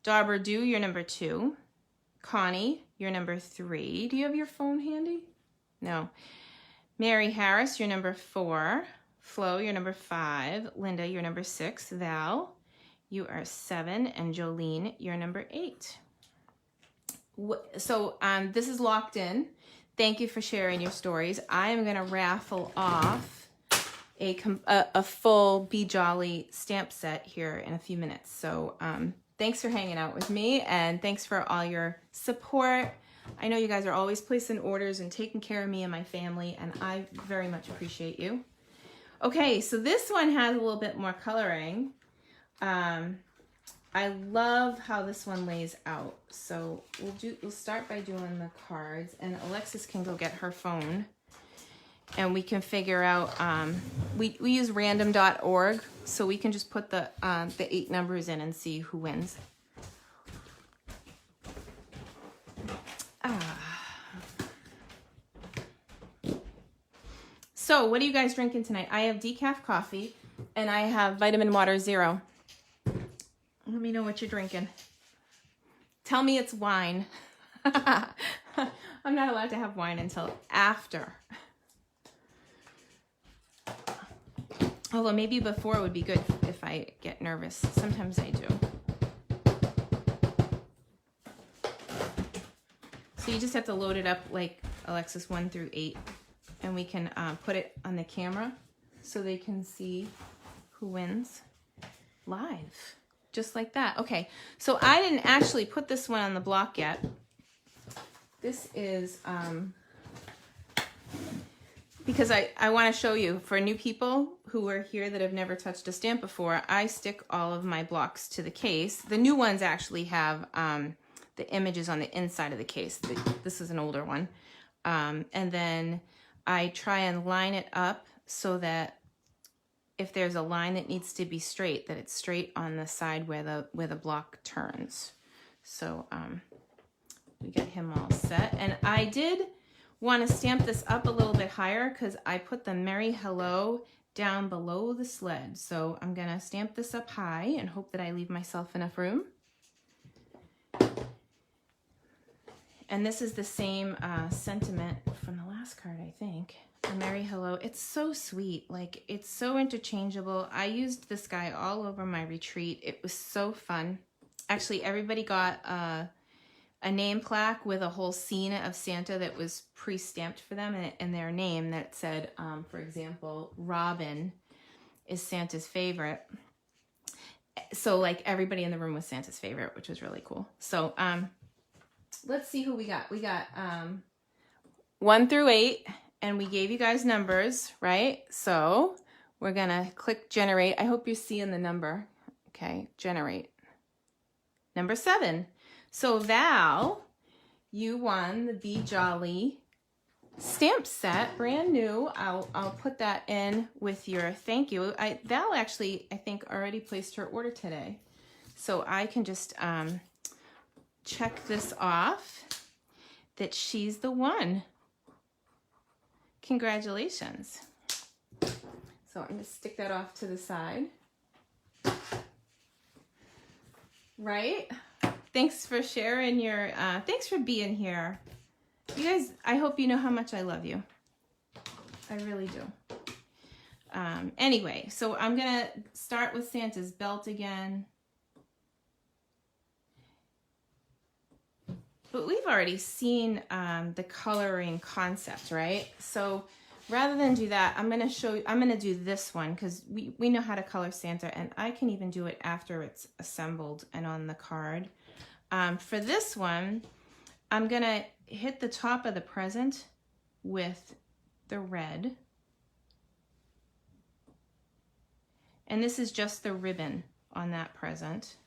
Dauber Dew, you're number 2. Connie, you're number 3. Do you have your phone handy? No. Mary Harris, you're number 4. Flo, you're number 5. Linda, you're number 6. Val, you are 7. And Jolene, you're number 8. So this is locked in. Thank you for sharing your stories. I am going to raffle off a full Be Jolly stamp set here in a few minutes. So thanks for hanging out with me, and thanks for all your support. I know you guys are always placing orders and taking care of me and my family, and I very much appreciate you. Okay, so this one has a little bit more coloring. I love how this one lays out. So we'll start by doing the cards, and Alexis can go get her phone, and we can figure out, we use random.org, so we can just put the 8 numbers in and see who wins. So what are you guys drinking tonight? I have decaf coffee, and I have vitamin water 0. Let me know what you're drinking. Tell me it's wine. I'm not allowed to have wine until after. Although maybe before would be good if I get nervous. Sometimes I do. So you just have to load it up like Alexis 1 through 8. And we can put it on the camera so they can see who wins live. Just like that. Okay, so I didn't actually put this one on the block yet. This is because I want to show you, for new people who are here that have never touched a stamp before, I stick all of my blocks to the case. The new ones actually have the images on the inside of the case. This is an older one. And then I try and line it up so that if there's a line that needs to be straight, that it's straight on the side where the block turns. So we got him all set. And I did want to stamp this up a little bit higher because I put the Merry Hello down below the sled. So I'm going to stamp this up high and hope that I leave myself enough room. And this is the same sentiment from the last card, I think. The Merry Hello. It's so sweet. Like, it's so interchangeable. I used this guy all over my retreat. It was so fun. Actually, everybody got a name plaque with a whole scene of Santa that was pre-stamped for them and their name that said, for example, Robin is Santa's favorite. So, like, everybody in the room was Santa's favorite, which was really cool. So, let's see who we got. We got 1 through 8, and we gave you guys numbers, right? So we're gonna click generate. I hope you're seeing the number. Okay, generate. Number 7. So Val, you won the Be Jolly stamp set, brand new. I'll put that in with your thank you. Val actually, I think, already placed her order today, so I can just check this off that she's the one. Congratulations. So I'm going to stick that off to the side. Right? Thanks for sharing your, thanks for being here. You guys, I hope you know how much I love you. I really do. Anyway, so I'm gonna start with Santa's belt again. But we've already seen the coloring concept, right? So rather than do that, I'm gonna do this one because we know how to color Santa, and I can even do it after it's assembled and on the card. For this one, I'm gonna hit the top of the present with the red. And this is just the ribbon on that present.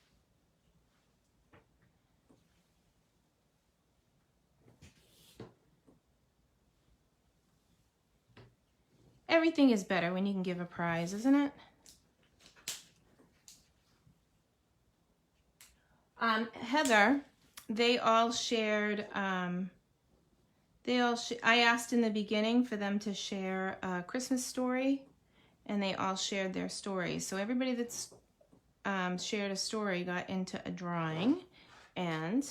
Everything is better when you can give a prize, isn't it? Heather, they all shared, I asked in the beginning for them to share a Christmas story, and they all shared their stories. So everybody that's shared a story got into a drawing, and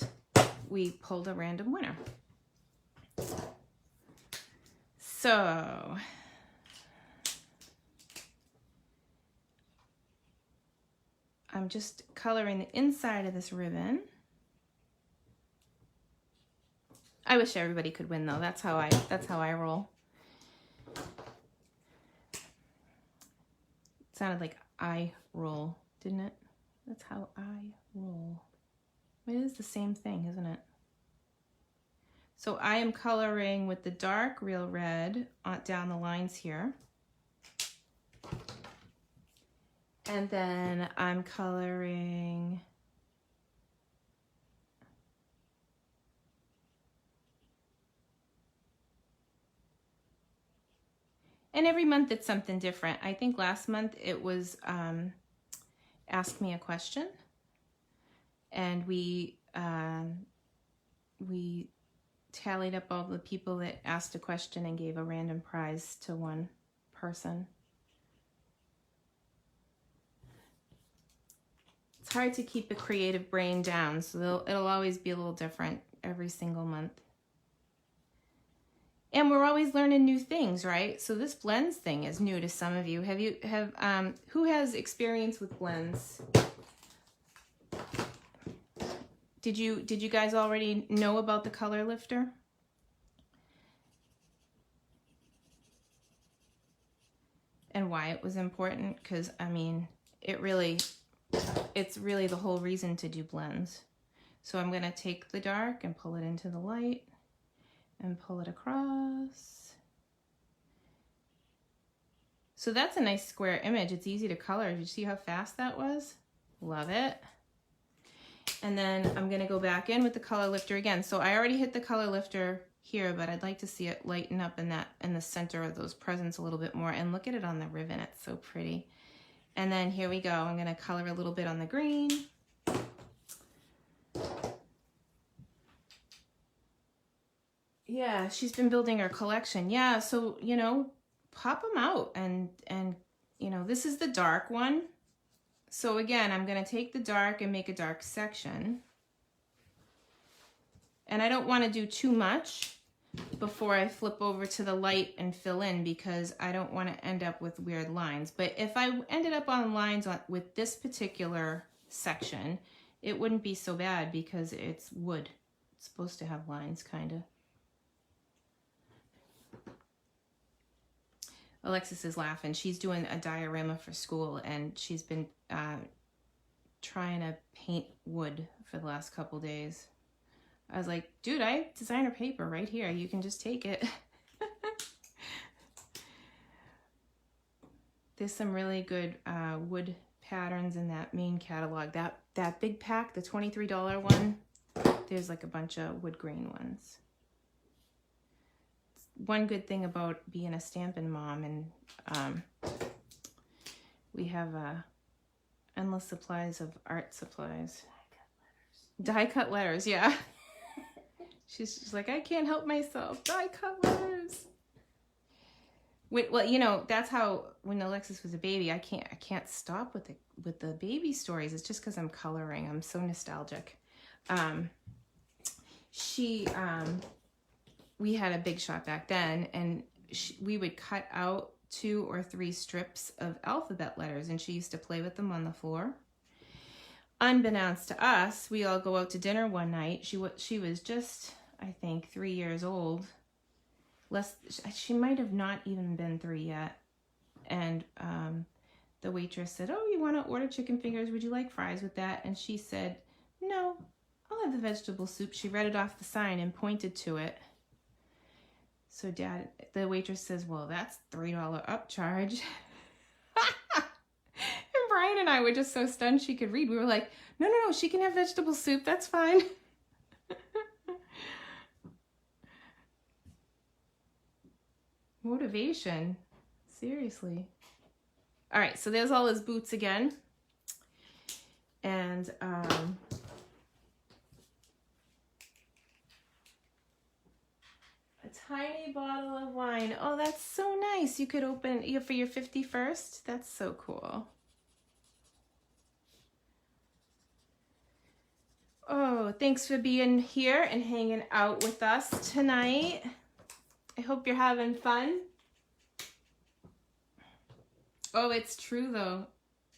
we pulled a random winner. So I'm just coloring the inside of this ribbon. I wish everybody could win though. That's how I roll. It sounded like I roll, didn't it? That's how I roll. It is the same thing, isn't it? So I am coloring with the dark real red down the lines here. And then I'm coloring and every month it's something different. I think last month it was Ask Me a Question, and we tallied up all the people that asked a question and gave a random prize to one person. It's hard to keep a creative brain down, so it'll always be a little different every single month. And we're always learning new things, right? So this blends thing is new to some of you. Who has experience with blends? Did you guys already know about the color lifter? And why it was important? Because I mean, it's really the whole reason to do blends. So I'm gonna take the dark and pull it into the light and pull it across. So that's a nice square image. It's easy to color. Did you see how fast that was? Love it. And then I'm gonna go back in with the color lifter again. So I already hit the color lifter here, but I'd like to see it lighten up in the center of those presents a little bit more. And look at it on the ribbon, it's so pretty. And then here we go. I'm gonna color a little bit on the green. Yeah, she's been building her collection. Yeah, so, you know, pop them out and you know, this is the dark one. So again, I'm gonna take the dark and make a dark section. And I don't wanna do too much before I flip over to the light and fill in, because I don't wanna end up with weird lines. But if I ended up on lines with this particular section, it wouldn't be so bad because it's wood. It's supposed to have lines, kinda. Alexis is laughing. She's doing a diorama for school, and she's been trying to paint wood for the last couple days. I was like, dude, I have designer paper right here. You can just take it. There's some really good wood patterns in that main catalog. That big pack, the $23 one, there's like a bunch of wood grain ones. One good thing about being a Stampin' mom, and we have endless supplies of art supplies. Die cut letters, yeah. She's just like, I can't help myself. Die cut letters. Well, you know, that's how when Alexis was a baby, I can't stop with the baby stories. It's just because I'm coloring. I'm so nostalgic. we had a big shot back then, and we would cut out 2 or 3 strips of alphabet letters, and she used to play with them on the floor. Unbeknownst to us, we all go out to dinner one night. She was just, I think, 3 years old. She might have not even been 3 yet. And the waitress said, "Oh, you want to order chicken fingers? Would you like fries with that?" And she said, "No, I'll have the vegetable soup." She read it off the sign and pointed to it. So the waitress says, "Well, that's $3 upcharge." And Brian and I were just so stunned she could read. We were like, no, she can have vegetable soup. That's fine. Motivation. Seriously. All right, so there's all his boots again. And a tiny bottle of wine. Oh, that's so nice. You could open for your 51st. That's so cool. Oh, thanks for being here and hanging out with us tonight. I hope you're having fun. Oh, it's true though.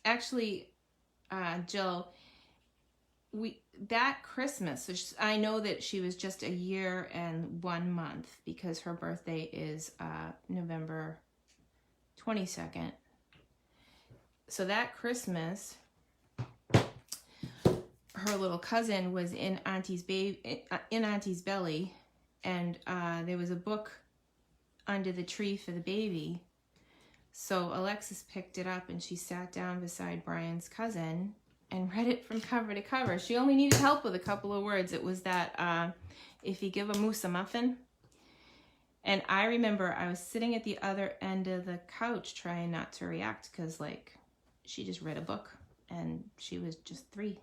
Actually, Jill, that Christmas, so I know that she was just a year and 1 month because her birthday is November 22nd. So that Christmas, her little cousin was in Auntie's belly, and there was a book under the tree for the baby. So Alexis picked it up and she sat down beside Brian's cousin and read it from cover to cover. She only needed help with a couple of words. It was that if you give a moose a muffin. And I remember I was sitting at the other end of the couch trying not to react because, like, she just read a book and she was just 3.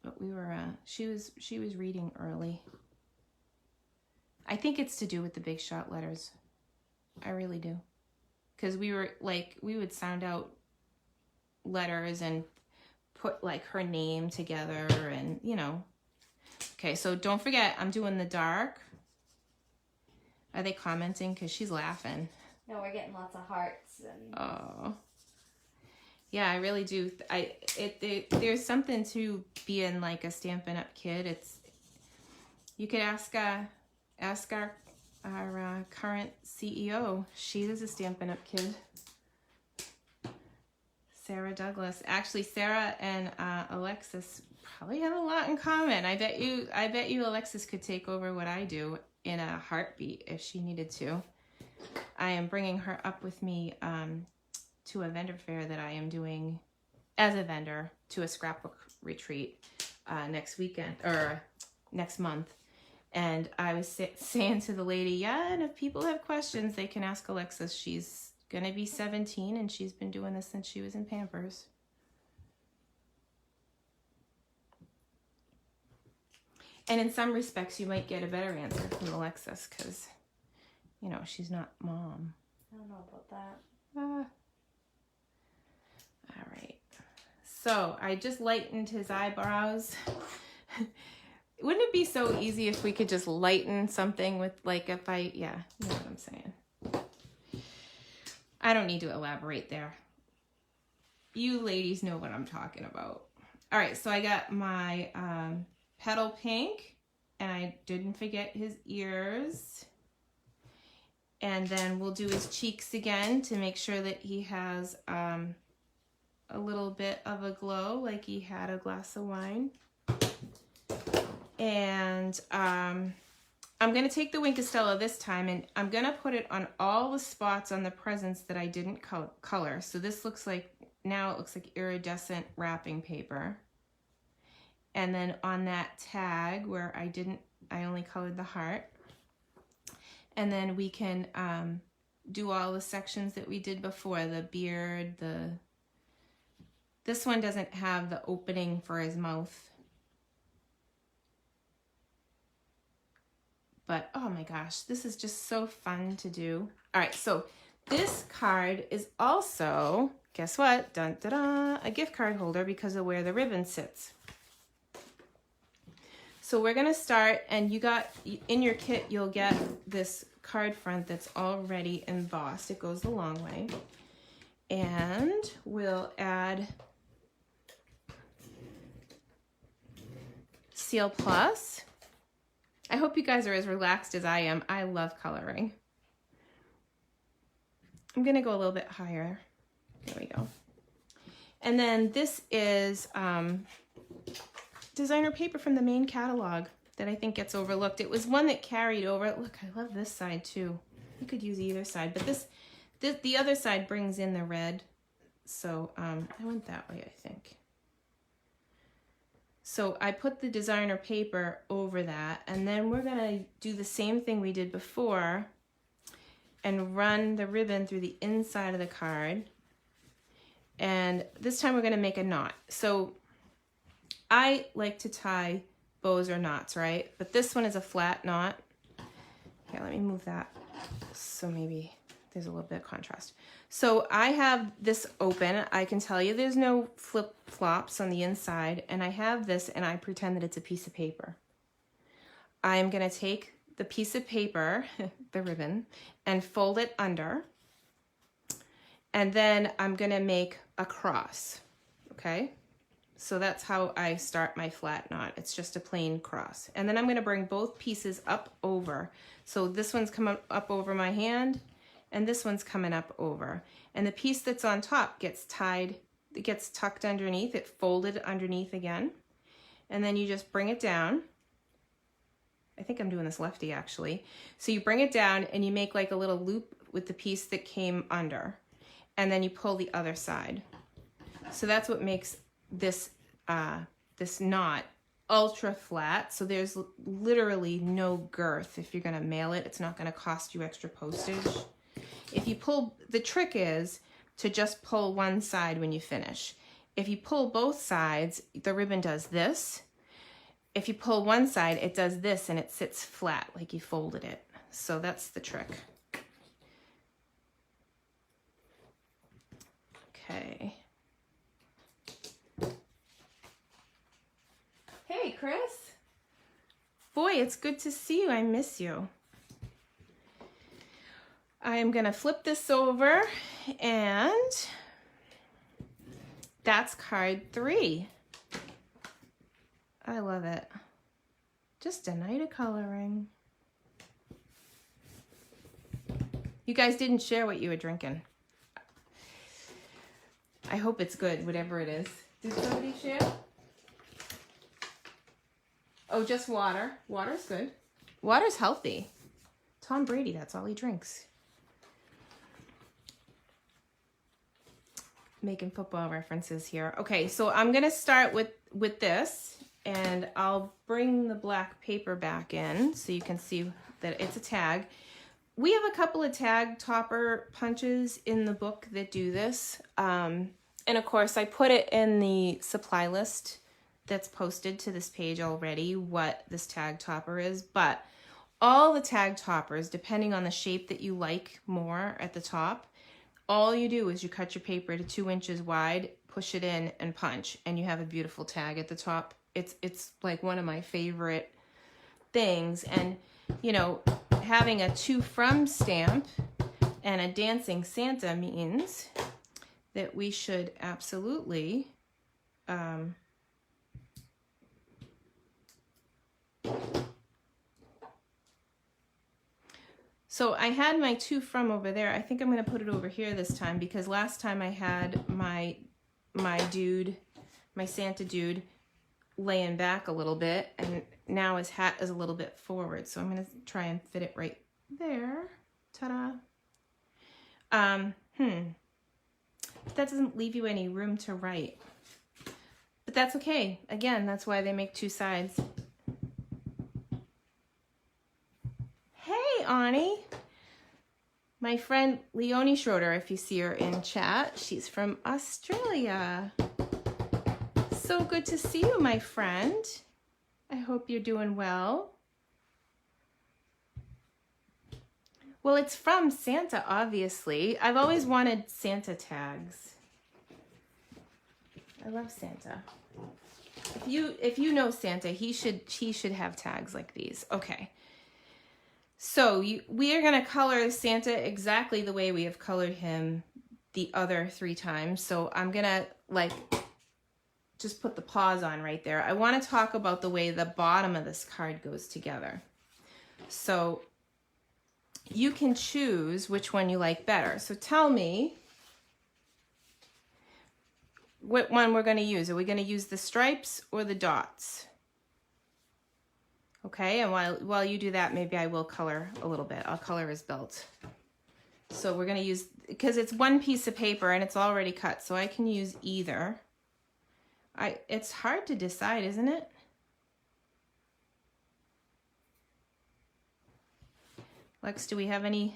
But we were, she was reading early. I think it's to do with the big shot letters. I really do. Because we were like, we would sound out letters and put like her name together and, you know. Okay, so don't forget, I'm doing the dark. Are they commenting? Because she's laughing. No, we're getting lots of hearts. And... Oh. Yeah, I really do. There's something to being like a Stampin' Up kid. You could ask our current CEO. She was a Stampin' Up kid. Sarah Douglas. Actually, Sarah and Alexis probably have a lot in common. I bet you Alexis could take over what I do in a heartbeat if she needed to. I am bringing her up with me to a vendor fair that I am doing as a vendor to a scrapbook retreat next weekend or next month. And I was saying to the lady, yeah, and if people have questions, they can ask Alexis. She's going to be 17 and she's been doing this since she was in Pampers. And in some respects, you might get a better answer from Alexis because, you know, she's not mom. I don't know about that. All right. So I just lightened his eyebrows. Wouldn't it be so easy if we could just lighten something with, like, yeah, you know what I'm saying. I don't need to elaborate there. You ladies know what I'm talking about. All right, so I got my petal pink, and I didn't forget his ears. And then we'll do his cheeks again to make sure that he has a little bit of a glow, like he had a glass of wine. And I'm going to take the Wink of Stella this time, and I'm going to put it on all the spots on the presents that I didn't color. So this looks like, now it looks like iridescent wrapping paper. And then on that tag where I only colored the heart. And then we can do all the sections that we did before, the beard, this one doesn't have the opening for his mouth. But, oh my gosh, this is just so fun to do. All right, so this card is also, guess what? Dun, da, da, a gift card holder because of where the ribbon sits. So we're gonna start, and you got, in your kit, you'll get this card front that's already embossed. It goes a long way. And we'll add Seal Plus. I hope you guys are as relaxed as I am. I love coloring. I'm gonna go a little bit higher. There we go. And then this is designer paper from the main catalog that I think gets overlooked. It was one that carried over. Look, I love this side too. You could use either side, but the other side brings in the red. So I went that way, I think. So I put the designer paper over that, and then we're gonna do the same thing we did before and run the ribbon through the inside of the card. And this time we're gonna make a knot. So I like to tie bows or knots, right? But this one is a flat knot. Here, let me move that so maybe there's a little bit of contrast. So I have this open. I can tell you there's no flip-flops on the inside, and I have this and I pretend that it's a piece of paper. I'm gonna take the piece of paper, the ribbon, and fold it under, and then I'm gonna make a cross, okay? So that's how I start my flat knot. It's just a plain cross. And then I'm gonna bring both pieces up over. So this one's coming up over my hand, and this one's coming up over. And the piece that's on top gets tied, it gets tucked underneath, it folded underneath again. And then you just bring it down. I think I'm doing this lefty actually. So you bring it down and you make like a little loop with the piece that came under. And then you pull the other side. So that's what makes this this knot ultra flat. So there's literally no girth. If you're gonna mail it, it's not gonna cost you extra postage. If you pull, the trick is to just pull one side when you finish. If you pull both sides, the ribbon does this. If you pull one side, it does this and it sits flat like you folded it. So that's the trick. Okay. Hey, Chris. Boy, it's good to see you. I miss you. I'm gonna flip this over, and that's card 3. I love it. Just a night of coloring. You guys didn't share what you were drinking. I hope it's good, whatever it is. Did somebody share? Oh, just water. Water's good. Water's healthy. Tom Brady, that's all he drinks. Making football references here. Okay, so I'm gonna start with this, and I'll bring the black paper back in so you can see that it's a tag. We have a couple of tag topper punches in the book that do this. And of course I put it in the supply list that's posted to this page already, what this tag topper is, but all the tag toppers, depending on the shape that you like more at the top, all you do is you cut your paper to 2 inches wide, push it in and punch, and you have a beautiful tag at the top. It's like one of my favorite things. And you know, having a to from stamp and a dancing Santa means that we should absolutely so I had my to from over there. I think I'm going to put it over here this time, because last time I had my dude, my Santa dude, laying back a little bit, and now his hat is a little bit forward. So I'm going to try and fit it right there. Ta-da. That doesn't leave you any room to write. But that's okay. Again, that's why they make 2 sides. Hey, Ani. My friend Leonie Schroeder, if you see her in chat, she's from Australia. So good to see you, my friend. I hope you're doing well. Well, it's from Santa, obviously. I've always wanted Santa tags. I love Santa. if you know Santa, he should have tags like these. Okay. So we are going to color Santa exactly the way we have colored him the other 3 times. So I'm going to like just put the pause on right there. I want to talk about the way the bottom of this card goes together. So you can choose which one you like better. So tell me what one we're going to use. Are we going to use the stripes or the dots? Okay, and while you do that, maybe I will color a little bit. I'll color his belt. So we're going to use, because it's one piece of paper and it's already cut, so I can use either. It's hard to decide, isn't it? Lex, do we have any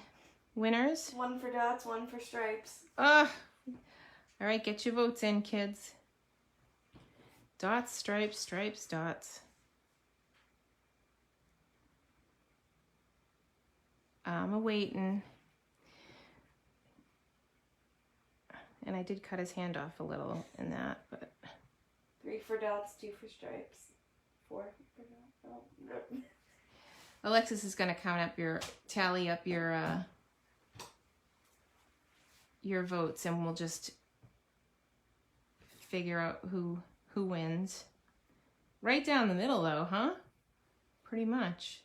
winners? 1 for dots, 1 for stripes. All right, get your votes in, kids. Dots, stripes, stripes, dots. I'm a-waiting. And I did cut his hand off a little in that, but... 3 for dots, 2 for stripes. 4 for dots. Oh, no. Alexis is going to tally up your votes, and we'll just figure out who wins. Right down the middle, though, huh? Pretty much.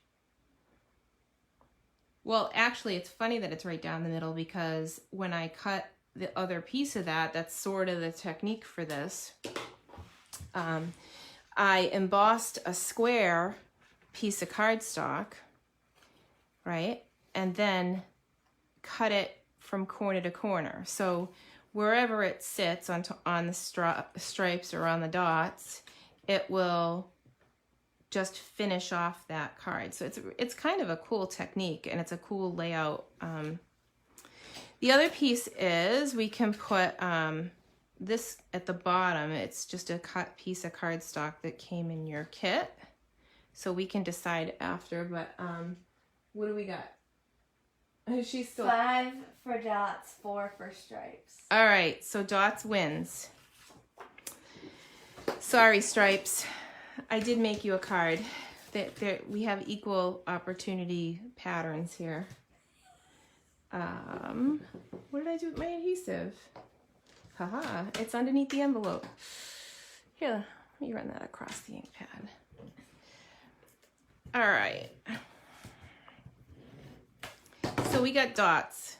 Well, actually, it's funny that it's right down the middle, because when I cut the other piece of that's sort of the technique for this. I embossed a square piece of cardstock, right? And then cut it from corner to corner. So wherever it sits on the stripes or on the dots, it will just finish off that card. So it's kind of a cool technique, and it's a cool layout. The other piece is we can put this at the bottom. It's just a cut piece of cardstock that came in your kit. So we can decide after, but what do we got? She's still 5 for dots, 4 for stripes. All right, so dots wins. Sorry, stripes. I did make you a card. We have equal opportunity patterns here. What did I do with my adhesive? Haha, it's underneath the envelope. Here, let me run that across the ink pad. All right. So we got dots.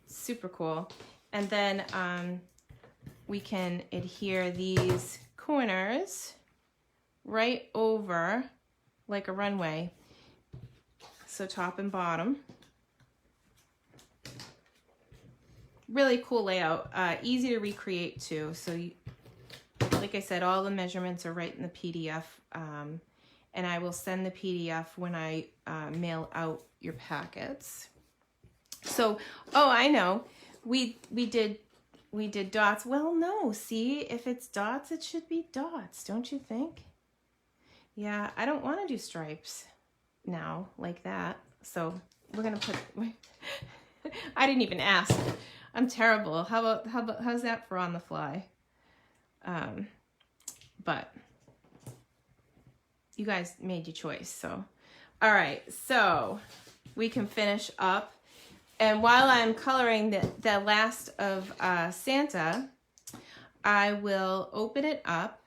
Super cool. And then we can adhere these corners right over like a runway. So top and bottom. Really cool layout. Easy to recreate too. So like I said, all the measurements are right in the PDF. And I will send the PDF when I mail out your packets. So, oh, I know. We did dots. Well, no, see, if it's dots, it should be dots, don't you think? Yeah, I don't want to do stripes now like that. So we're gonna put. I didn't even ask. I'm terrible. How's that for on the fly? But you guys made your choice. So, all right. So we can finish up. And while I'm coloring the last of Santa, I will open it up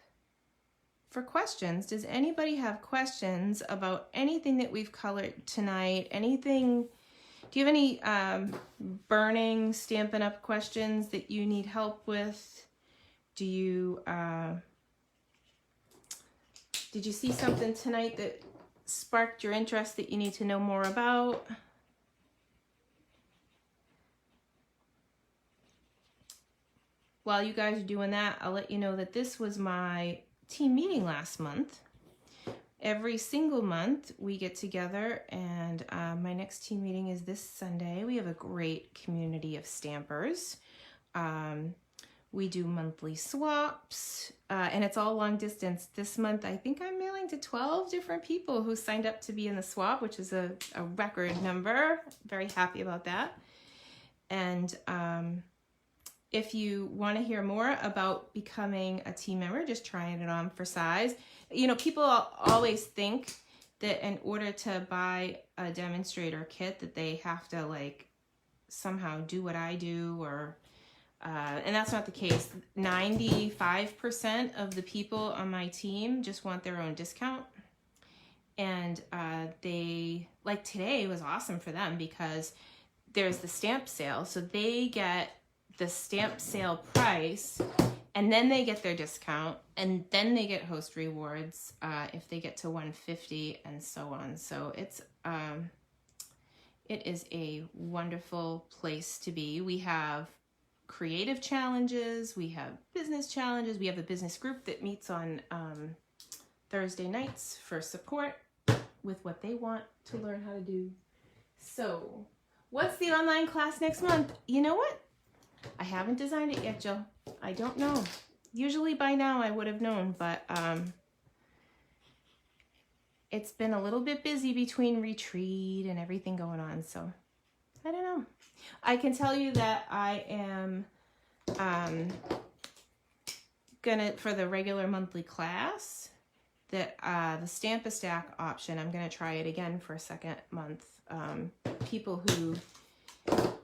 for questions. Does anybody have questions about anything that we've colored tonight? Anything? Do you have any burning Stampin' Up! Questions that you need help with? Do you did you see something tonight that sparked your interest that you need to know more about? While you guys are doing that, I'll let you know that this was my team meeting last month. Every single month we get together, and my next team meeting is this Sunday. We have a great community of stampers. We do monthly swaps, and it's all long distance. This month, I think I'm mailing to 12 different people who signed up to be in the swap, which is a record number. Very happy about that. And if you want to hear more about becoming a team member, just trying it on for size. You know, people always think that in order to buy a demonstrator kit that they have to like somehow do what I do, or and that's not the case. 95% of the people on my team just want their own discount. And they, like today was awesome for them because there's the stamp sale. So they get the stamp sale price, and then they get their discount, and then they get host rewards if they get to 150 and so on. So it is a wonderful place to be. We have creative challenges, we have business challenges, we have a business group that meets on Thursday nights for support with what they want to learn how to do. So what's the online class next month? You know what? I haven't designed it yet, Jill. I don't know. Usually by now I would have known, but it's been a little bit busy between retreat and everything going on, so I don't know. I can tell you that I am gonna, for the regular monthly class, that the Stamp-A-Stack option, I'm gonna try it again for a second month. People who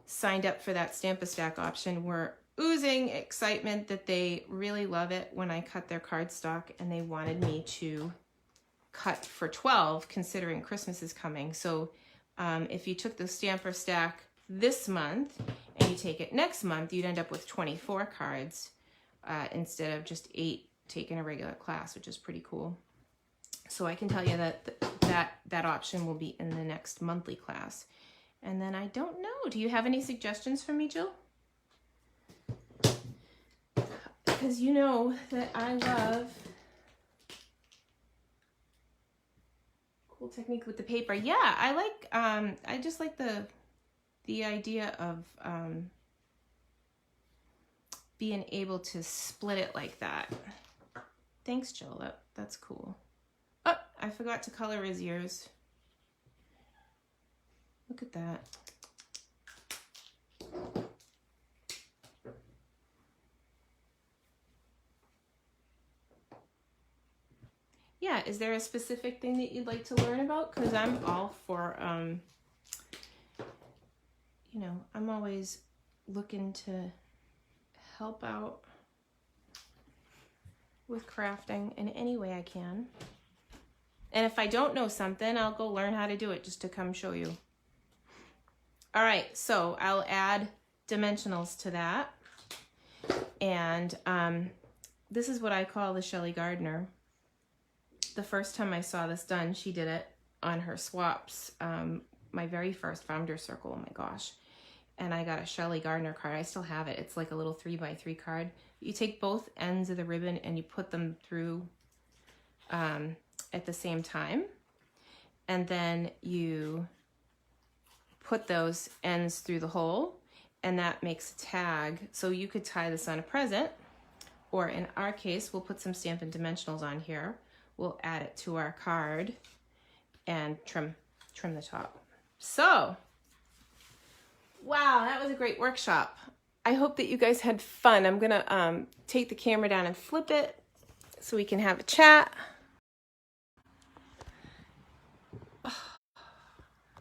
signed up for that Stamp-A-Stack option were oozing excitement that they really love it when I cut their cardstock, and they wanted me to cut for 12 considering Christmas is coming. So if you took the Stamp-A-Stack this month and you take it next month, you'd end up with 24 cards instead of just 8 taking a regular class, which is pretty cool. So I can tell you that option will be in the next monthly class. And then I don't know, do you have any suggestions for me, Jill? Because you know that I love cool technique with the paper. Yeah, I like, I just like the idea of being able to split it like that. Thanks, Jill, that's cool. Oh, I forgot to color his ears. Look at that. Yeah, is there a specific thing that you'd like to learn about? Because I'm all for, you know, I'm always looking to help out with crafting in any way I can. And if I don't know something, I'll go learn how to do it just to come show you. All right, so I'll add dimensionals to that. And this is what I call the Shelly Gardener. The first time I saw this done, she did it on her swaps, my very first founder circle, oh my gosh. And I got a Shelly Gardener card. I still have it. It's like a little 3x3 card. You take both ends of the ribbon and you put them through at the same time. And then you put those ends through the hole, and that makes a tag. So you could tie this on a present, or in our case, we'll put some Stampin' Dimensionals on here. We'll add it to our card and trim the top. So, wow, that was a great workshop. I hope that you guys had fun. I'm gonna take the camera down and flip it so we can have a chat.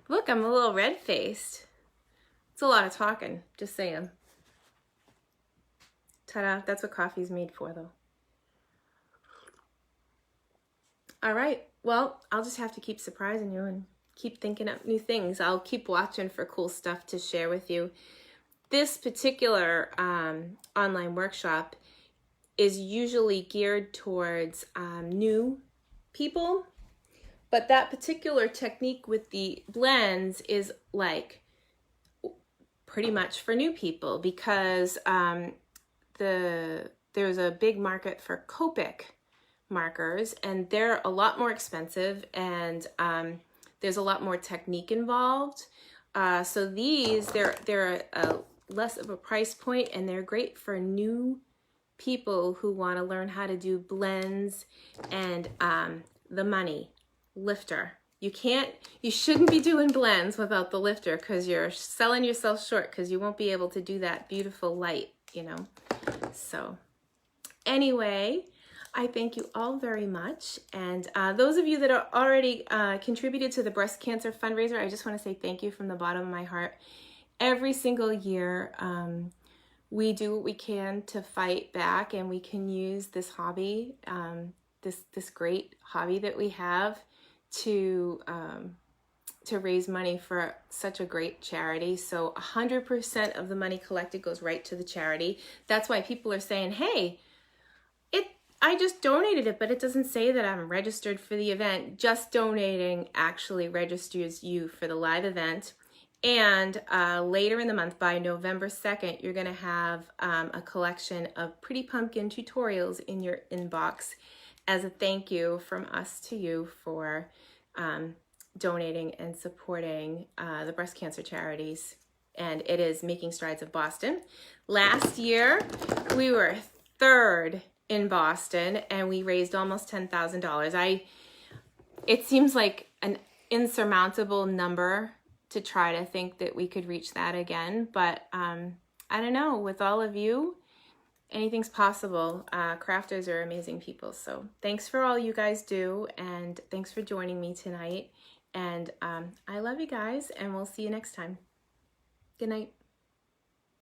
Look, I'm a little red-faced. It's a lot of talking, just saying. Ta-da, that's what coffee's made for, though. All right, well, I'll just have to keep surprising you and keep thinking up new things. I'll keep watching for cool stuff to share with you. This particular online workshop is usually geared towards new people, but that particular technique with the blends is like pretty much for new people, because there's a big market for Copic markers, and they're a lot more expensive, and there's a lot more technique involved. So these, they're less of a price point, and they're great for new people who want to learn how to do blends and the money lifter. You shouldn't be doing blends without the lifter, because you're selling yourself short, because you won't be able to do that beautiful light you know. So anyway, I thank you all very much. And those of you that are already contributed to the breast cancer fundraiser, I just want to say thank you from the bottom of my heart. Every single year, we do what we can to fight back, and we can use this hobby, this great hobby that we have, to raise money for such a great charity. So 100% of the money collected goes right to the charity. That's why people are saying, hey, I just donated it, but it doesn't say that I'm registered for the event. Just donating actually registers you for the live event. And later in the month, by November 2nd, you're going to have a collection of Pretty Pumpkin tutorials in your inbox as a thank you from us to you for donating and supporting the breast cancer charities. And it is Making Strides of Boston. Last year, we were 3rd in Boston, and we raised almost $10,000. It seems like an insurmountable number to try to think that we could reach that again, but I don't know. With all of you, anything's possible. Crafters are amazing people, so thanks for all you guys do, and thanks for joining me tonight. And I love you guys, and we'll see you next time. Good night.